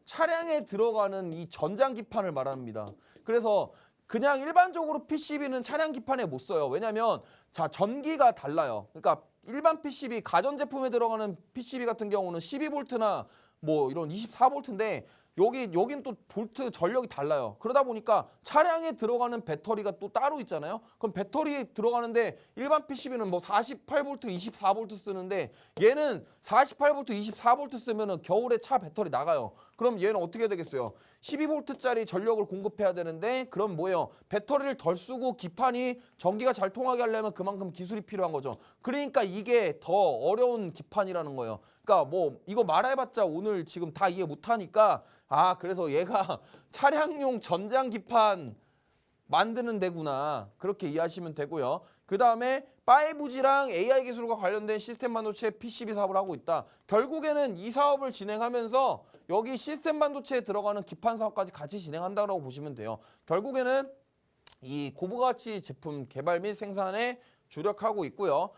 차량에 들어가는 이 전장기판을 말합니다. 그래서 그냥 일반적으로 PCB는 차량 기판에 못 써요. 왜냐면 자 전기가 달라요. 그러니까 일반 PCB 가전제품에 들어가는 PCB 같은 경우는 12V나 뭐 이런 24V인데 여긴 또 볼트 전력이 달라요. 그러다 보니까 차량에 들어가는 배터리가 또 따로 있잖아요. 그럼 배터리 들어가는데 일반 PCB는 뭐 48V, 24V 쓰는데 얘는 48V, 24V 쓰면은 겨울에 차 배터리 나가요. 그럼 얘는 어떻게 되겠어요? 12V짜리 전력을 공급해야 되는데 그럼 뭐예요? 배터리를 덜 쓰고 기판이 전기가 잘 통하게 하려면 그만큼 기술이 필요한 거죠. 그러니까 이게 더 어려운 기판이라는 거예요. 그러니까 뭐 이거 말해봤자 오늘 지금 다 이해 못하니까 그래서 얘가 차량용 전장 기판 만드는 데구나 그렇게 이해하시면 되고요. 그 다음에 5G랑 AI 기술과 관련된 시스템 반도체 PCB 사업을 하고 있다. 결국에는 이 사업을 진행하면서 여기 시스템 반도체에 들어가는 기판 사업까지 같이 진행한다고 보시면 돼요. 결국에는 이 고부가치 제품 개발 및 생산에 주력하고 있고요.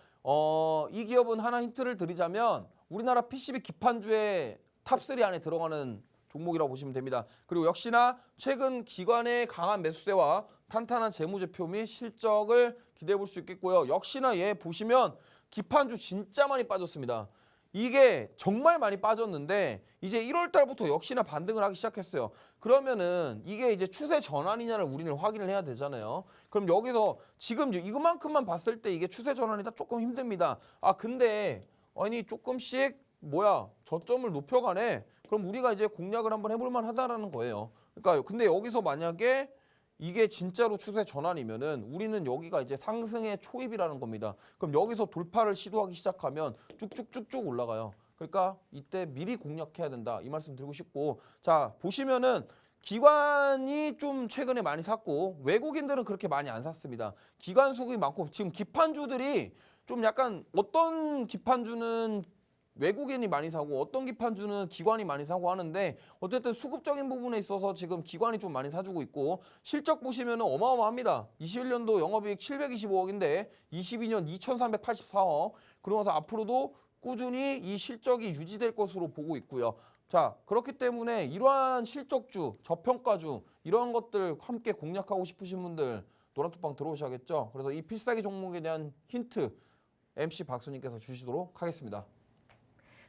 이 기업은 하나 힌트를 드리자면 우리나라 PCB 기판주의 탑3 안에 들어가는 종목이라고 보시면 됩니다. 그리고 역시나 최근 기관의 강한 매수세와 탄탄한 재무제표 및 실적을 기대해 볼 수 있겠고요. 역시나 얘 보시면 기판주 진짜 많이 빠졌습니다. 이게 정말 많이 빠졌는데 이제 1월 달부터 역시나 반등을 하기 시작했어요. 그러면은 이게 이제 추세 전환이냐를 우리는 확인을 해야 되잖아요. 그럼 여기서 지금 이것만큼만 봤을 때 이게 추세 전환이다 조금 힘듭니다. 근데 아니 조금씩 저점을 높여가네. 그럼 우리가 이제 공략을 한번 해볼 만하다라는 거예요. 그러니까 근데 여기서 만약에 이게 진짜로 추세 전환이면은 우리는 여기가 이제 상승의 초입이라는 겁니다. 그럼 여기서 돌파를 시도하기 시작하면 쭉쭉쭉쭉 올라가요. 그러니까 이때 미리 공략해야 된다. 이 말씀 드리고 싶고 자 보시면은 기관이 좀 최근에 많이 샀고 외국인들은 그렇게 많이 안 샀습니다. 기관 수급이 많고 지금 기판주들이 좀 약간 어떤 기판주는 외국인이 많이 사고 어떤 기판주는 기관이 많이 사고 하는데 어쨌든 수급적인 부분에 있어서 지금 기관이 좀 많이 사주고 있고 실적 보시면 어마어마합니다. 21년도 영업이익 725억인데 22년 2384억 그러면서 앞으로도 꾸준히 이 실적이 유지될 것으로 보고 있고요. 자 그렇기 때문에 이러한 실적주, 저평가주 이러한 것들 함께 공략하고 싶으신 분들 노란톡방 들어오셔야겠죠. 그래서 이 필살기 종목에 대한 힌트 MC 박수님께서 주시도록 하겠습니다.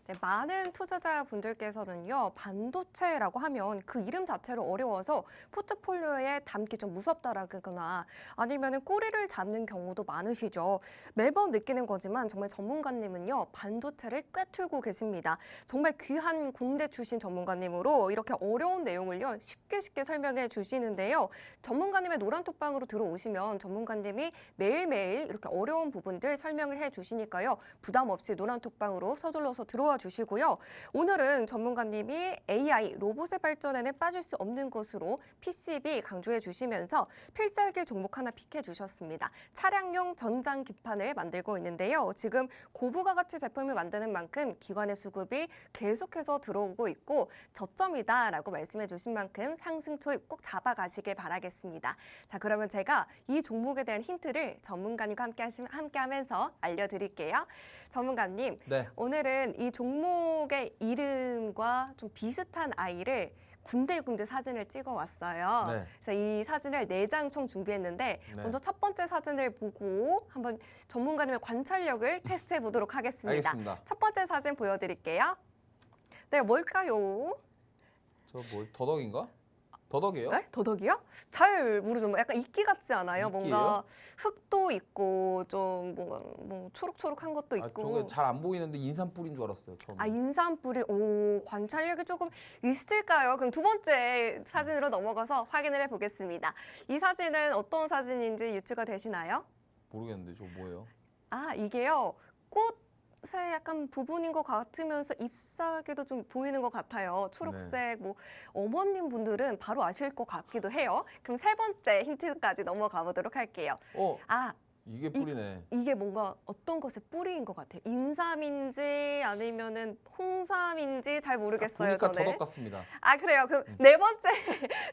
네, 많은 투자자분들께서는요, 반도체라고 하면 그 이름 자체로 어려워서 포트폴리오에 담기 좀 무섭다라거나 아니면은 꼬리를 잡는 경우도 많으시죠. 매번 느끼는 거지만 정말 전문가님은요, 반도체를 꿰뚫고 계십니다. 정말 귀한 공대 출신 전문가님으로 이렇게 어려운 내용을요, 쉽게 설명해 주시는데요. 전문가님의 노란톡방으로 들어오시면 전문가님이 매일매일 이렇게 어려운 부분들 설명을 해 주시니까요. 부담 없이 노란톡방으로 서둘러서 들어와 주시고요. 오늘은 전문가님이 AI 로봇의 발전에는 빠질 수 없는 것으로 PCB 강조해 주시면서 필살기 종목 하나 픽해 주셨습니다. 차량용 전장 기판을 만들고 있는데요. 지금 고부가 가치 제품을 만드는 만큼 기관의 수급이 계속해서 들어오고 있고 저점이다라고 말씀해 주신 만큼 상승 초입 꼭 잡아가시길 바라겠습니다. 자, 그러면 제가 이 종목에 대한 힌트를 전문가님과 함께 하면서 알려드릴게요. 전문가님, 네. 오늘은 이 종목의 이름과 좀 비슷한 아이를 군데군데 사진을 찍어 왔어요. 네. 그래서 이 사진을 4장 총 준비했는데 네. 먼저 첫 번째 사진을 보고 한번 전문가님의 관찰력을 테스트해 보도록 하겠습니다. 알겠습니다. 첫 번째 사진 보여드릴게요. 네, 뭘까요? 저 뭐 더덕인가? 더덕이에요? 네? 더덕이요? 잘 모르죠. 뭐 약간 이끼 같지 않아요? 이끼예요? 뭔가 흙도 있고 좀 뭔가 뭐 초록초록한 것도 아, 있고. 저게 잘 안 보이는데 인삼 뿌린 줄 알았어요. 처음에. 아, 인삼뿌리. 오, 관찰력이 조금 있을까요? 그럼 두 번째 사진으로 넘어가서 확인을 해보겠습니다. 이 사진은 어떤 사진인지 유추가 되시나요? 모르겠는데 저 뭐예요? 아, 이게요. 꽃의 약간 부분인 것 같으면서 잎사귀도 좀 보이는 것 같아요. 초록색, 뭐 어머님 분들은 바로 아실 것 같기도 해요. 그럼 세 번째 힌트까지 넘어가 보도록 할게요. 아, 이게 뿌리네. 이게 뭔가 어떤 것의 뿌리인 것 같아요. 인삼인지 아니면은 홍삼인지 잘 모르겠어요. 보니까 저는. 더덕 같습니다. 아, 그래요. 그럼 네 번째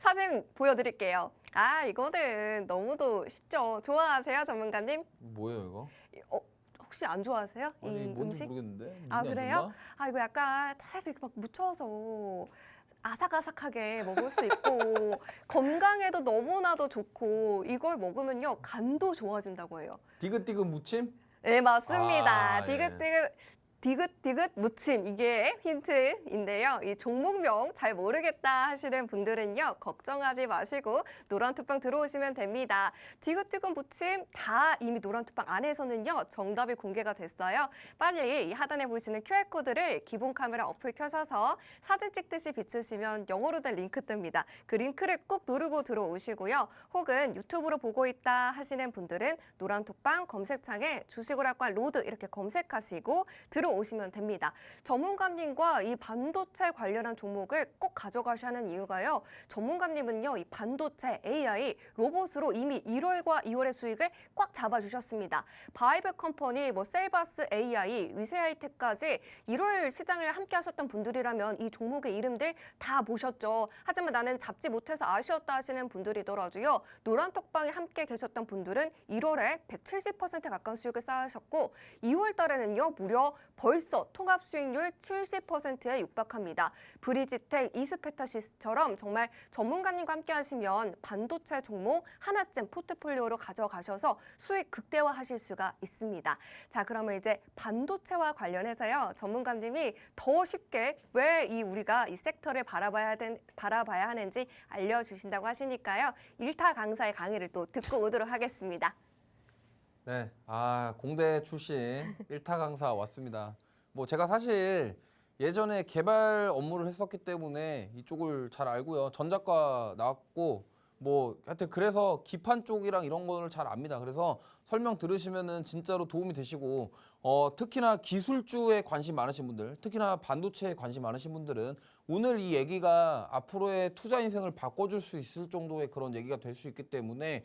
사진 보여드릴게요. 아, 이거는 너무도 쉽죠. 좋아하세요, 전문가님? 뭐예요 이거? 혹시 안 좋아하세요? 아니 이 뭔지 음식? 모르겠는데. 눈이 아, 안 그래요? 좋나? 아, 이거 약간 사실 막 묻혀서 아삭아삭하게 먹을 수 있고 건강에도 너무나도 좋고 이걸 먹으면요 간도 좋아진다고 해요. 디귿디귿 무침? 네, 맞습니다. 아, 예. 디귿디귿 무침 이게 힌트인데요. 이 종목명 잘 모르겠다 하시는 분들은요. 걱정하지 마시고 노란톡방 들어오시면 됩니다. 디귿디귿 무침 다 이미 노란톡방 안에서는요. 정답이 공개가 됐어요. 빨리 이 하단에 보이시는 QR코드를 기본 카메라 어플 켜셔서 사진 찍듯이 비추시면 영어로 된 링크 뜹니다. 그 링크를 꼭 누르고 들어오시고요. 혹은 유튜브로 보고 있다 하시는 분들은 노란톡방 검색창에 주식오락관 로드 이렇게 검색하시고 들어오시면 됩니다. 전문가님과 이 반도체 관련한 종목을 꼭 가져가셔야 하는 이유가요. 전문가님은요, 이 반도체, AI, 로봇으로 이미 1월과 2월의 수익을 꽉 잡아주셨습니다. 바이브 컴퍼니, 셀바스 AI, 위세하이텍까지 1월 시장을 함께 하셨던 분들이라면 이 종목의 이름들 다 보셨죠. 하지만 나는 잡지 못해서 아쉬웠다 하시는 분들이더라도요. 노란톡방에 함께 계셨던 분들은 1월에 170% 가까운 수익을 쌓으셨고 2월 달에는요. 무려 벌써 통합 수익률 70%에 육박합니다. 브리지텍, 이수페타시스처럼 정말 전문가님과 함께 하시면 반도체 종목 하나쯤 포트폴리오로 가져가셔서 수익 극대화하실 수가 있습니다. 자, 그러면 이제 반도체와 관련해서요. 전문가님이 더 쉽게 왜 우리가 이 섹터를 바라봐야 하는지 알려주신다고 하시니까요. 1타 강사의 강의를 또 듣고 오도록 하겠습니다. 네, 공대 출신 1타 강사 왔습니다. 뭐 제가 사실 예전에 개발 업무를 했었기 때문에 이쪽을 잘 알고요. 전작과 나왔고 뭐 하여튼 그래서 기판 쪽이랑 이런 거를 잘 압니다. 그래서 설명 들으시면은 진짜로 도움이 되시고 특히나 기술주에 관심 많으신 분들, 특히나 반도체에 관심 많으신 분들은 오늘 이 얘기가 앞으로의 투자 인생을 바꿔줄 수 있을 정도의 그런 얘기가 될 수 있기 때문에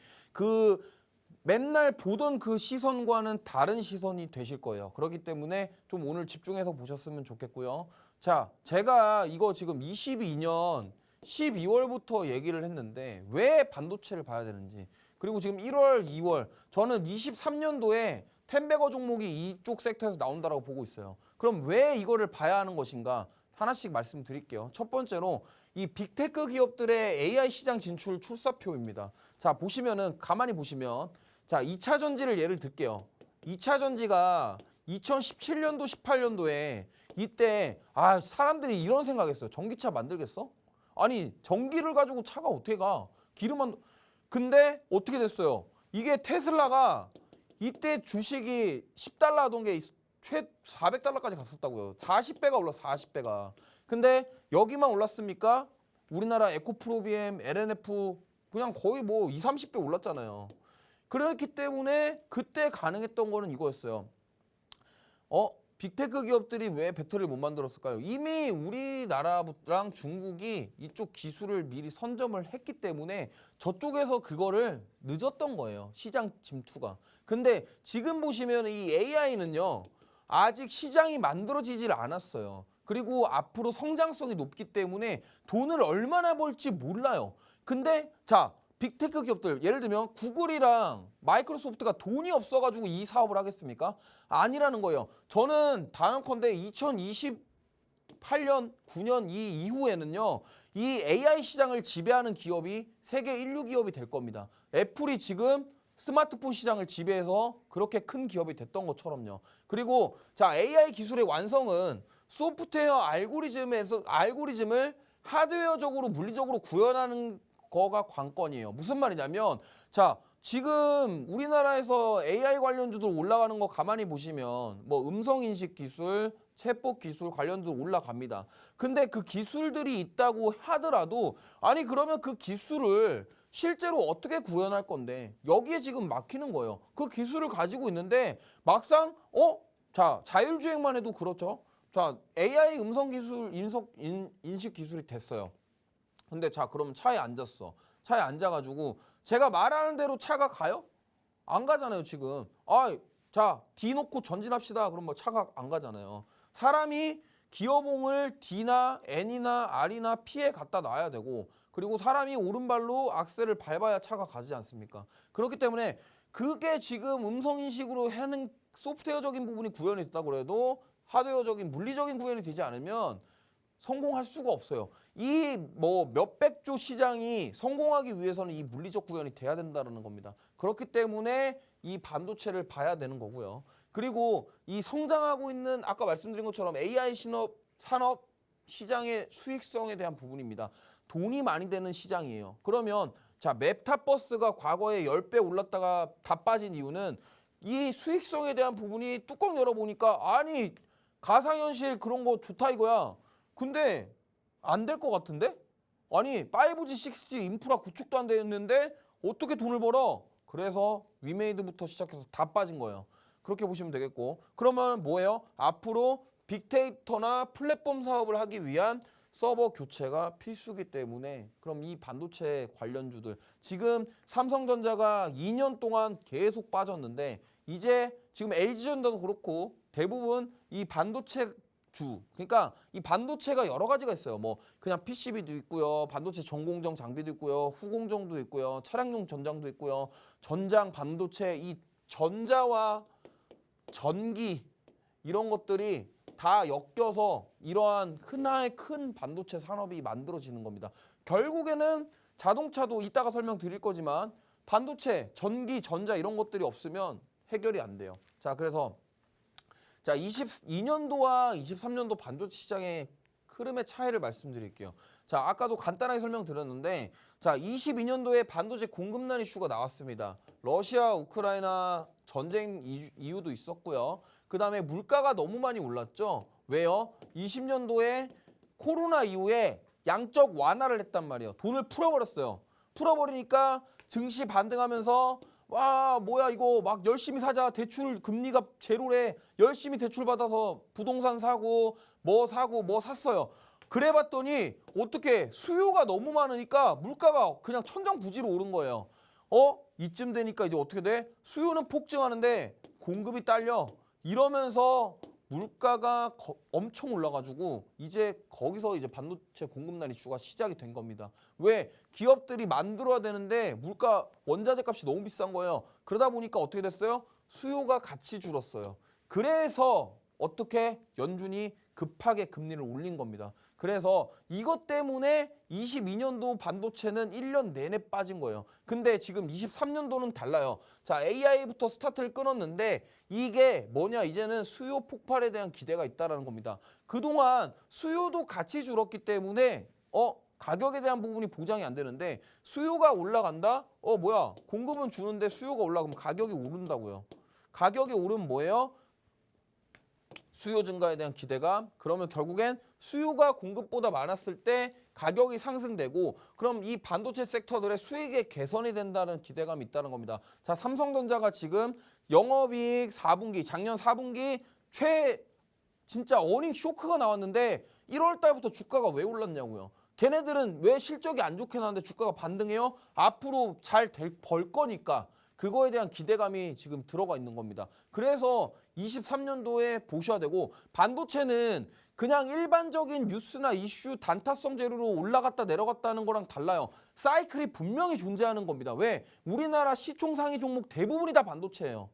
맨날 보던 그 시선과는 다른 시선이 되실 거예요. 그렇기 때문에 좀 오늘 집중해서 보셨으면 좋겠고요. 자, 제가 이거 지금 22년 12월부터 얘기를 했는데 왜 반도체를 봐야 되는지, 그리고 지금 1월, 2월 저는 23년도에 텐베거 종목이 이쪽 섹터에서 나온다라고 보고 있어요. 그럼 왜 이거를 봐야 하는 것인가? 하나씩 말씀드릴게요. 첫 번째로 이 빅테크 기업들의 AI 시장 진출 출사표입니다. 자, 보시면은 가만히 보시면 자, 2차 전지를 예를 들게요. 2차 전지가 2017년도, 18년도에 이때 사람들이 이런 생각했어요. 전기차 만들겠어? 아니 전기를 가지고 차가 어떻게 가? 기름만. 근데 어떻게 됐어요? 이게 테슬라가 이때 주식이 10달러 하던 게 최 400달러까지 갔었다고요. 40배가 올랐어. 40배가. 근데 여기만 올랐습니까? 우리나라 에코프로비엠, LNF 그냥 거의 뭐 20, 30배 올랐잖아요. 그렇기 때문에 그때 가능했던 거는 이거였어요. 빅테크 기업들이 왜 배터리를 못 만들었을까요? 이미 우리나라랑 중국이 이쪽 기술을 미리 선점을 했기 때문에 저쪽에서 그거를 늦었던 거예요. 시장 침투가. 근데 지금 보시면 이 AI는요. 아직 시장이 만들어지질 않았어요. 그리고 앞으로 성장성이 높기 때문에 돈을 얼마나 벌지 몰라요. 근데 자, 빅테크 기업들 예를 들면 구글이랑 마이크로소프트가 돈이 없어가지고 이 사업을 하겠습니까? 아니라는 거예요. 저는 단언컨대 2028년, 9년 이 이후에는요. 이 AI 시장을 지배하는 기업이 세계 1류 기업이 될 겁니다. 애플이 지금 스마트폰 시장을 지배해서 그렇게 큰 기업이 됐던 것처럼요. 그리고 자, AI 기술의 완성은 소프트웨어 알고리즘을 하드웨어적으로 물리적으로 구현하는 거가 관건이에요. 무슨 말이냐면 자, 지금 우리나라에서 AI 관련주들 올라가는 거 가만히 보시면 뭐 음성인식 기술, 챗봇 기술 관련주 올라갑니다. 근데 그 기술들이 있다고 하더라도 아니 그러면 그 기술을 실제로 어떻게 구현할 건데 여기에 지금 막히는 거예요. 그 기술을 가지고 있는데 막상 자, 자율주행만 해도 그렇죠. 자, AI 음성 기술, 인식 기술이 됐어요. 근데 자, 그러면 차에 앉았어. 차에 앉아가지고 제가 말하는 대로 차가 가요? 안 가잖아요, 지금. 자, D 놓고 전진합시다. 그럼 뭐 차가 안 가잖아요. 사람이 기어봉을 D나 N이나 R이나 P에 갖다 놔야 되고 그리고 사람이 오른발로 악셀을 밟아야 차가 가지 않습니까? 그렇기 때문에 그게 지금 음성인식으로 하는 소프트웨어적인 부분이 구현이 됐다고 해도 하드웨어적인 물리적인 구현이 되지 않으면 성공할 수가 없어요. 이 뭐 몇백조 시장이 성공하기 위해서는 이 물리적 구현이 돼야 된다는 겁니다. 그렇기 때문에 이 반도체를 봐야 되는 거고요. 그리고 이 성장하고 있는 아까 말씀드린 것처럼 AI 산업 시장의 수익성에 대한 부분입니다. 돈이 많이 되는 시장이에요. 그러면 자, 메타버스가 과거에 10배 올랐다가 다 빠진 이유는 이 수익성에 대한 부분이 뚜껑 열어보니까 아니 가상현실 그런 거 좋다 이거야. 근데 안 될 것 같은데? 아니 5G, 6G 인프라 구축도 안 됐는데 어떻게 돈을 벌어? 그래서 위메이드부터 시작해서 다 빠진 거예요. 그렇게 보시면 되겠고 그러면 뭐예요? 앞으로 빅데이터나 플랫폼 사업을 하기 위한 서버 교체가 필수기 때문에 그럼 이 반도체 관련주들 지금 삼성전자가 2년 동안 계속 빠졌는데 이제 지금 LG전자도 그렇고 대부분 이 반도체 그러니까 이 반도체가 여러 가지가 있어요. 뭐 그냥 PCB도 있고요. 반도체 전공정 장비도 있고요. 후공정도 있고요. 차량용 전장도 있고요. 전장 반도체 이 전자와 전기 이런 것들이 다 엮여서 이러한 하나의 큰 반도체 산업이 만들어지는 겁니다. 결국에는 자동차도 이따가 설명드릴 거지만 반도체, 전기, 전자 이런 것들이 없으면 해결이 안 돼요. 자, 그래서 자, 22년도와 23년도 반도체 시장의 흐름의 차이를 말씀드릴게요. 자, 아까도 간단하게 설명드렸는데 자, 22년도에 반도체 공급난 이슈가 나왔습니다. 러시아, 우크라이나 전쟁 이유도 있었고요. 그 다음에 물가가 너무 많이 올랐죠. 왜요? 20년도에 코로나 이후에 양적 완화를 했단 말이에요. 돈을 풀어버렸어요. 풀어버리니까 증시 반등하면서 와 뭐야 이거 막 열심히 사자 대출 금리가 제로래 열심히 대출 받아서 부동산 사고 뭐 샀어요. 그래 봤더니 어떻게 수요가 너무 많으니까 물가가 그냥 천정부지로 오른 거예요. 이쯤 되니까 이제 어떻게 돼? 수요는 폭증하는데 공급이 딸려. 이러면서 물가가 엄청 올라가지고 이제 거기서 이제 반도체 공급난 이슈가 시작이 된 겁니다. 왜? 기업들이 만들어야 되는데 물가 원자재 값이 너무 비싼 거예요. 그러다 보니까 어떻게 됐어요? 수요가 같이 줄었어요. 그래서 어떻게 연준이 급하게 금리를 올린 겁니다. 그래서 이것 때문에 22년도 반도체는 1년 내내 빠진 거예요. 근데 지금 23년도는 달라요. 자, AI부터 스타트를 끊었는데 이게 뭐냐? 이제는 수요 폭발에 대한 기대가 있다라는 겁니다. 그동안 수요도 같이 줄었기 때문에 가격에 대한 부분이 보장이 안 되는데 수요가 올라간다? 뭐야? 공급은 주는데 수요가 올라가면 가격이 오른다고요. 가격이 오르면 뭐예요? 수요 증가에 대한 기대감. 그러면 결국엔 수요가 공급보다 많았을 때 가격이 상승되고 그럼 이 반도체 섹터들의 수익의 개선이 된다는 기대감이 있다는 겁니다. 자, 삼성전자가 지금 영업이익 4분기, 작년 4분기 진짜 어닝 쇼크가 나왔는데 1월 달부터 주가가 왜 올랐냐고요. 걔네들은 왜 실적이 안 좋게 나왔는데 주가가 반등해요? 앞으로 잘 벌 거니까. 그거에 대한 기대감이 지금 들어가 있는 겁니다. 그래서 23년도에 보셔야 되고 반도체는 그냥 일반적인 뉴스나 이슈 단타성 재료로 올라갔다 내려갔다는 거랑 달라요. 사이클이 분명히 존재하는 겁니다. 왜? 우리나라 시총 상위 종목 대부분이 다 반도체예요.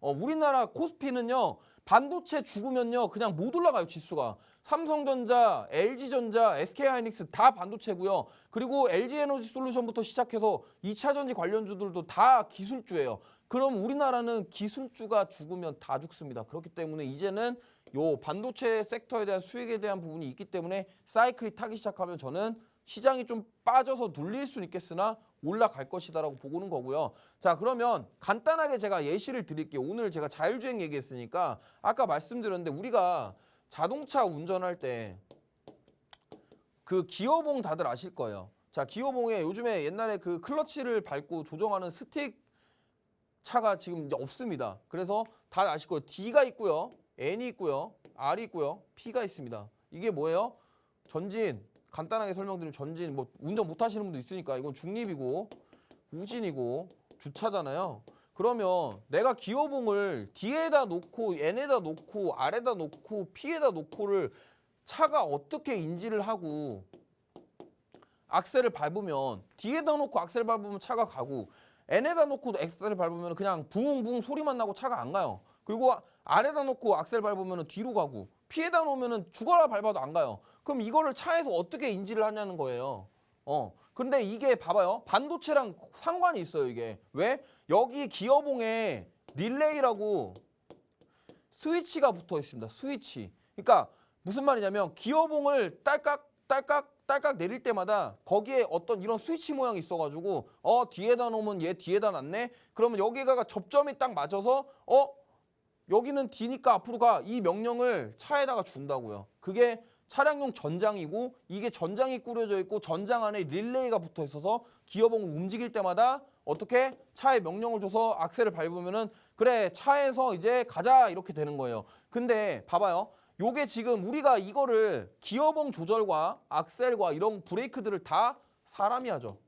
우리나라 코스피는요. 반도체 죽으면요. 그냥 못 올라가요. 지수가. 삼성전자, LG전자, SK하이닉스 다 반도체고요. 그리고 LG에너지솔루션부터 시작해서 2차전지 관련주들도 다 기술주예요. 그럼 우리나라는 기술주가 죽으면 다 죽습니다. 그렇기 때문에 이제는 요 반도체 섹터에 대한 수익에 대한 부분이 있기 때문에 사이클이 타기 시작하면 저는 시장이 좀 빠져서 눌릴 수는 있겠으나 올라갈 것이다라고 보고는 거고요. 자, 그러면 간단하게 제가 예시를 드릴게요. 오늘 제가 자율주행 얘기했으니까 아까 말씀드렸는데 우리가 자동차 운전할 때 그 기어봉 다들 아실 거예요. 자, 기어봉에 요즘에 옛날에 그 클러치를 밟고 조정하는 스틱 차가 지금 이제 없습니다. 그래서 다 아실 거예요. D가 있고요. N이 있고요. R이 있고요. P가 있습니다. 이게 뭐예요? 전진. 간단하게 설명드리면 전진, 뭐 운전 못 하시는 분도 있으니까 이건 중립이고 우진이고 주차잖아요. 그러면 내가 기어봉을 D에다 놓고 N에다 놓고 R에다 놓고 P에다 놓고를 차가 어떻게 인지를 하고 악셀을 밟으면 D에다 놓고 악셀 밟으면 차가 가고 N에다 놓고 악셀을 밟으면 그냥 붕붕 소리만 나고 차가 안 가요. 그리고 R에다 놓고 악셀 밟으면 뒤로 가고 P에다 놓으면 죽어라 밟아도 안 가요. 그럼 이거를 차에서 어떻게 인지를 하냐는 거예요. 근데 이게 봐봐요. 반도체랑 상관이 있어요, 이게. 왜? 여기 기어봉에 릴레이라고 스위치가 붙어 있습니다. 스위치. 그러니까 무슨 말이냐면 기어봉을 딸깍 내릴 때마다 거기에 어떤 이런 스위치 모양이 있어가지고 뒤에다 놓으면 얘 뒤에다 놨네. 그러면 여기가 접점이 딱 맞아서 여기는 D니까 앞으로 가. 이 명령을 차에다가 준다고요. 그게 차량용 전장이고 이게 전장이 꾸려져 있고 전장 안에 릴레이가 붙어 있어서 기어봉을 움직일 때마다 어떻게 차에 명령을 줘서 악셀을 밟으면은 그래 차에서 이제 가자 이렇게 되는 거예요. 근데 봐봐요. 요게 지금 우리가 이거를 기어봉 조절과 악셀과 이런 브레이크들을 다 사람이 하죠.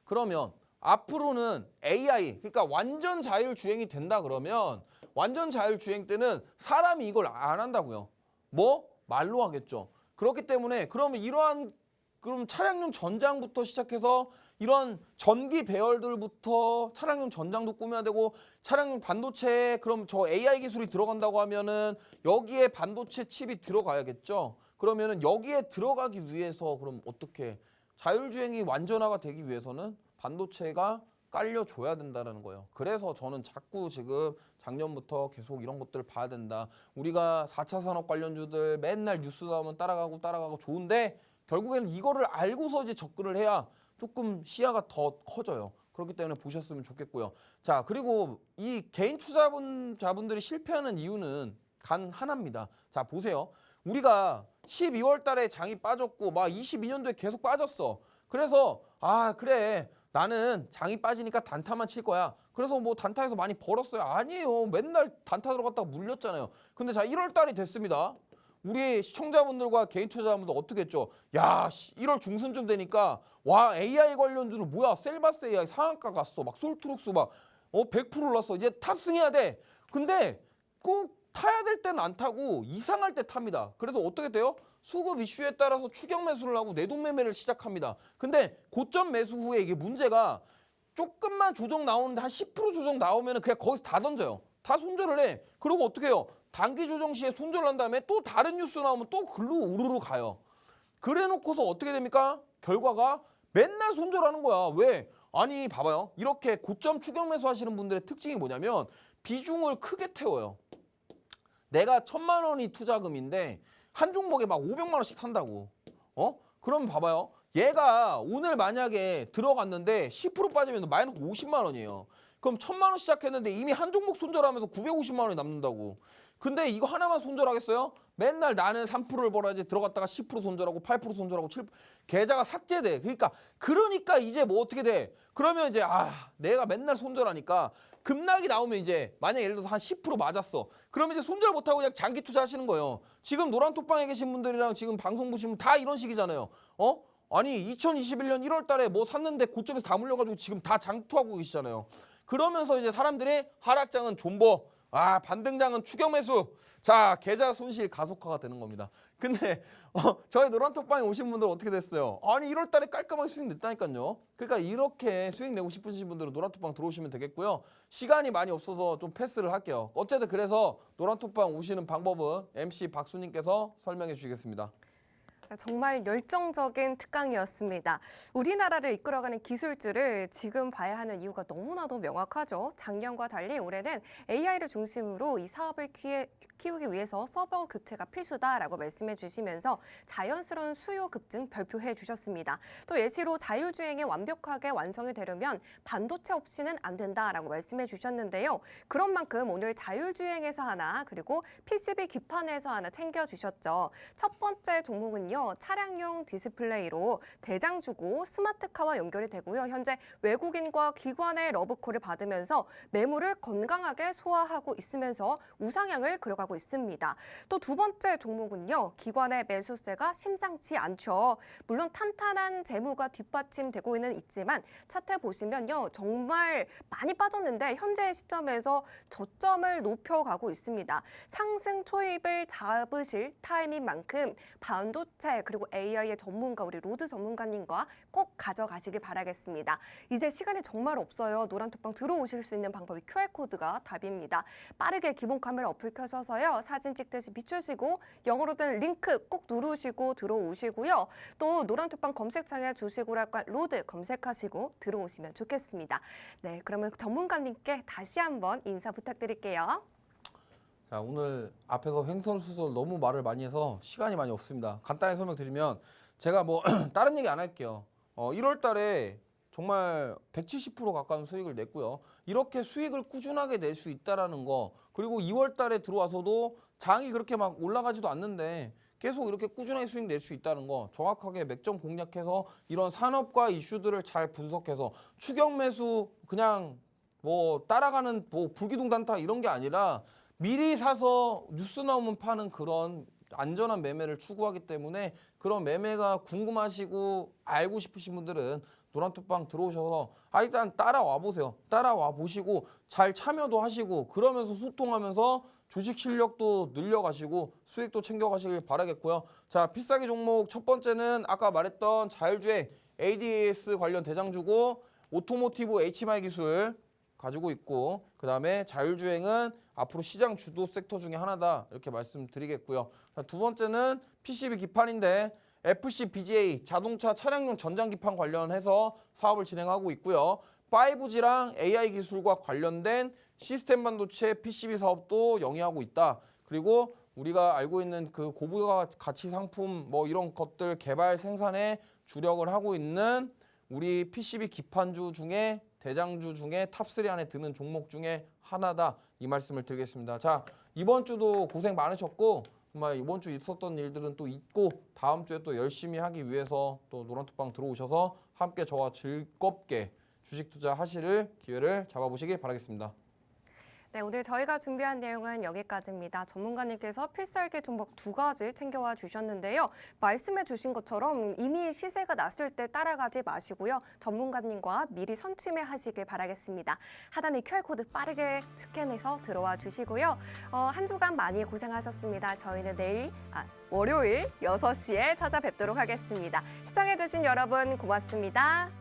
그러면 앞으로는 AI, 그러니까 완전 자율주행이 된다 그러면 완전 자율주행 때는 사람이 이걸 안 한다고요. 뭐? 말로 하겠죠. 그렇기 때문에 그러면 그럼 차량용 전장부터 시작해서 이런 전기 배열들부터 차량용 전장도 꾸며야 되고 차량용 반도체에 그럼 저 AI 기술이 들어간다고 하면은 여기에 반도체 칩이 들어가야겠죠. 그러면은 여기에 들어가기 위해서 그럼 어떻게 자율주행이 완전화가 되기 위해서는 반도체가 깔려줘야 된다는 거예요. 그래서 저는 자꾸 지금 작년부터 계속 이런 것들을 봐야 된다. 우리가 4차 산업 관련주들 맨날 뉴스 나오면 따라가고 좋은데 결국에는 이거를 알고서 이제 접근을 해야 조금 시야가 더 커져요. 그렇기 때문에 보셨으면 좋겠고요. 자, 그리고 이 개인 투자자분들이 실패하는 이유는 하나입니다. 자, 보세요. 우리가 12월 달에 장이 빠졌고 막 22년도에 계속 빠졌어. 그래서 그래. 나는 장이 빠지니까 단타만 칠 거야. 그래서 뭐 단타에서 많이 벌었어요. 아니에요. 맨날 단타 들어갔다가 물렸잖아요. 근데 자 1월 달이 됐습니다. 우리 시청자분들과 개인 투자자분들 어떻게 했죠? 야 1월 중순쯤 되니까 와 AI 관련주는 뭐야? 셀바스 AI 상한가 갔어. 막 솔트룩스 막 100% 올랐어. 이제 탑승해야 돼. 근데 꼭 타야 될 때는 안 타고 이상할 때 탑니다. 그래서 어떻게 돼요? 수급 이슈에 따라서 추격 매수를 하고 내돈 매매를 시작합니다. 근데 고점 매수 후에 이게 문제가 조금만 조정 나오는데 한 10% 조정 나오면 그냥 거기서 다 던져요. 다 손절을 해. 그리고 어떻게 해요? 단기 조정 시에 손절을 한 다음에 또 다른 뉴스 나오면 또 글로 우르르 가요. 그래 놓고서 어떻게 됩니까? 결과가 맨날 손절하는 거야. 왜? 아니 봐봐요. 이렇게 고점 추격 매수 하시는 분들의 특징이 뭐냐면 비중을 크게 태워요. 내가 1,000만 원이 투자금인데 한 종목에 막 500만 원씩 산다고. 그럼 봐봐요. 얘가 오늘 만약에 들어갔는데 10% 빠지면 마이너스 50만 원이에요. 그럼 1,000만 원 시작했는데 이미 한 종목 손절하면서 950만 원이 남는다고. 근데 이거 하나만 손절하겠어요? 맨날 나는 3%를 벌어야지 들어갔다가 10% 손절하고 8% 손절하고 7% 계좌가 삭제돼. 그러니까 이제 뭐 어떻게 돼? 그러면 이제 내가 맨날 손절하니까 급락이 나오면 이제 만약 예를 들어서 한 10% 맞았어. 그러면 이제 손절 못하고 그냥 장기 투자하시는 거예요. 지금 노란톡방에 계신 분들이랑 지금 방송 보시면 다 이런 식이잖아요. 아니 2021년 1월 달에 뭐 샀는데 고점에서 다 물려가지고 지금 다 장투하고 계시잖아요. 그러면서 이제 사람들이 하락장은 존버, 반등장은 추격 매수. 자, 계좌 손실 가속화가 되는 겁니다. 근데 저희 노란톡방에 오신 분들 어떻게 됐어요? 아니 1월 달에 깔끔하게 수익 냈다니까요. 그러니까 이렇게 수익 내고 싶으신 분들은 노란톡방 들어오시면 되겠고요. 시간이 많이 없어서 좀 패스를 할게요. 어쨌든 그래서 노란톡방 오시는 방법은 MC 박수님께서 설명해 주시겠습니다. 정말 열정적인 특강이었습니다. 우리나라를 이끌어가는 기술주를 지금 봐야 하는 이유가 너무나도 명확하죠. 작년과 달리 올해는 AI를 중심으로 이 사업을 키우기 위해서 서버 교체가 필수다라고 말씀해 주시면서 자연스러운 수요 급증 발표해 주셨습니다. 또 예시로 자율주행이 완벽하게 완성이 되려면 반도체 없이는 안 된다라고 말씀해 주셨는데요. 그런 만큼 오늘 자율주행에서 하나 그리고 PCB 기판에서 하나 챙겨주셨죠. 첫 번째 종목은요. 차량용 디스플레이로 대장주고 스마트카와 연결이 되고요. 현재 외국인과 기관의 러브콜을 받으면서 매물을 건강하게 소화하고 있으면서 우상향을 그려가고 있습니다. 또 두 번째 종목은요. 기관의 매수세가 심상치 않죠. 물론 탄탄한 재무가 뒷받침되고 있지만 차트 보시면요. 정말 많이 빠졌는데 현재 시점에서 저점을 높여가고 있습니다. 상승 초입을 잡으실 타이밍 만큼 반도체 그리고 AI의 전문가 우리 로드 전문가님과 꼭 가져가시길 바라겠습니다. 이제 시간이 정말 없어요. 노란톡방 들어오실 수 있는 방법이 QR코드가 답입니다. 빠르게 기본 카메라 어플 켜셔서요. 사진 찍듯이 비추시고 영어로 된 링크 꼭 누르시고 들어오시고요. 또 노란톡방 검색창에 주식오락관 로드 검색하시고 들어오시면 좋겠습니다. 네, 그러면 전문가님께 다시 한번 인사 부탁드릴게요. 자, 오늘 앞에서 횡설수설 너무 말을 많이 해서 시간이 많이 없습니다. 간단히 설명드리면 제가 뭐 다른 얘기 안 할게요. 1월 달에 정말 170% 가까운 수익을 냈고요. 이렇게 수익을 꾸준하게 낼 수 있다라는 거, 그리고 2월 달에 들어와서도 장이 그렇게 막 올라가지도 않는데 계속 이렇게 꾸준하게 수익 낼 수 있다는 거, 정확하게 맥점 공략해서 이런 산업과 이슈들을 잘 분석해서 추격 매수 그냥 뭐 따라가는 뭐 불기둥 단타 이런 게 아니라 미리 사서 뉴스 나오면 파는 그런 안전한 매매를 추구하기 때문에 그런 매매가 궁금하시고 알고 싶으신 분들은 노란톡방 들어오셔서 일단 따라와 보세요. 따라와 보시고 잘 참여도 하시고 그러면서 소통하면서 주식 실력도 늘려가시고 수익도 챙겨가시길 바라겠고요. 자, 필살기 종목 첫 번째는 아까 말했던 자율주행 ADAS 관련 대장주고 오토모티브 HMI 기술 가지고 있고 그 다음에 자율주행은 앞으로 시장 주도 섹터 중에 하나다 이렇게 말씀드리겠고요. 두 번째는 PCB 기판인데 FC BGA 자동차 차량용 전장기판 관련해서 사업을 진행하고 있고요. 5G랑 AI 기술과 관련된 시스템 반도체 PCB 사업도 영위하고 있다. 그리고 우리가 알고 있는 그 고부가 가치 상품 뭐 이런 것들 개발 생산에 주력을 하고 있는 우리 PCB 기판주 중에 대장주 중에 탑3 안에 드는 종목 중에 하나다 이 말씀을 드리겠습니다. 자, 이번 주도 고생 많으셨고 정말 이번 주 있었던 일들은 또 잊고 다음 주에 또 열심히 하기 위해서 또 노란톡방 들어오셔서 함께 저와 즐겁게 주식 투자 하실 기회를 잡아보시길 바라겠습니다. 네, 오늘 저희가 준비한 내용은 여기까지입니다. 전문가님께서 필살기 종목 2가지 챙겨와 주셨는데요. 말씀해 주신 것처럼 이미 시세가 났을 때 따라가지 마시고요. 전문가님과 미리 선취매하시길 바라겠습니다. 하단의 QR코드 빠르게 스캔해서 들어와 주시고요. 한 주간 많이 고생하셨습니다. 저희는 내일 월요일 6시에 찾아뵙도록 하겠습니다. 시청해 주신 여러분 고맙습니다.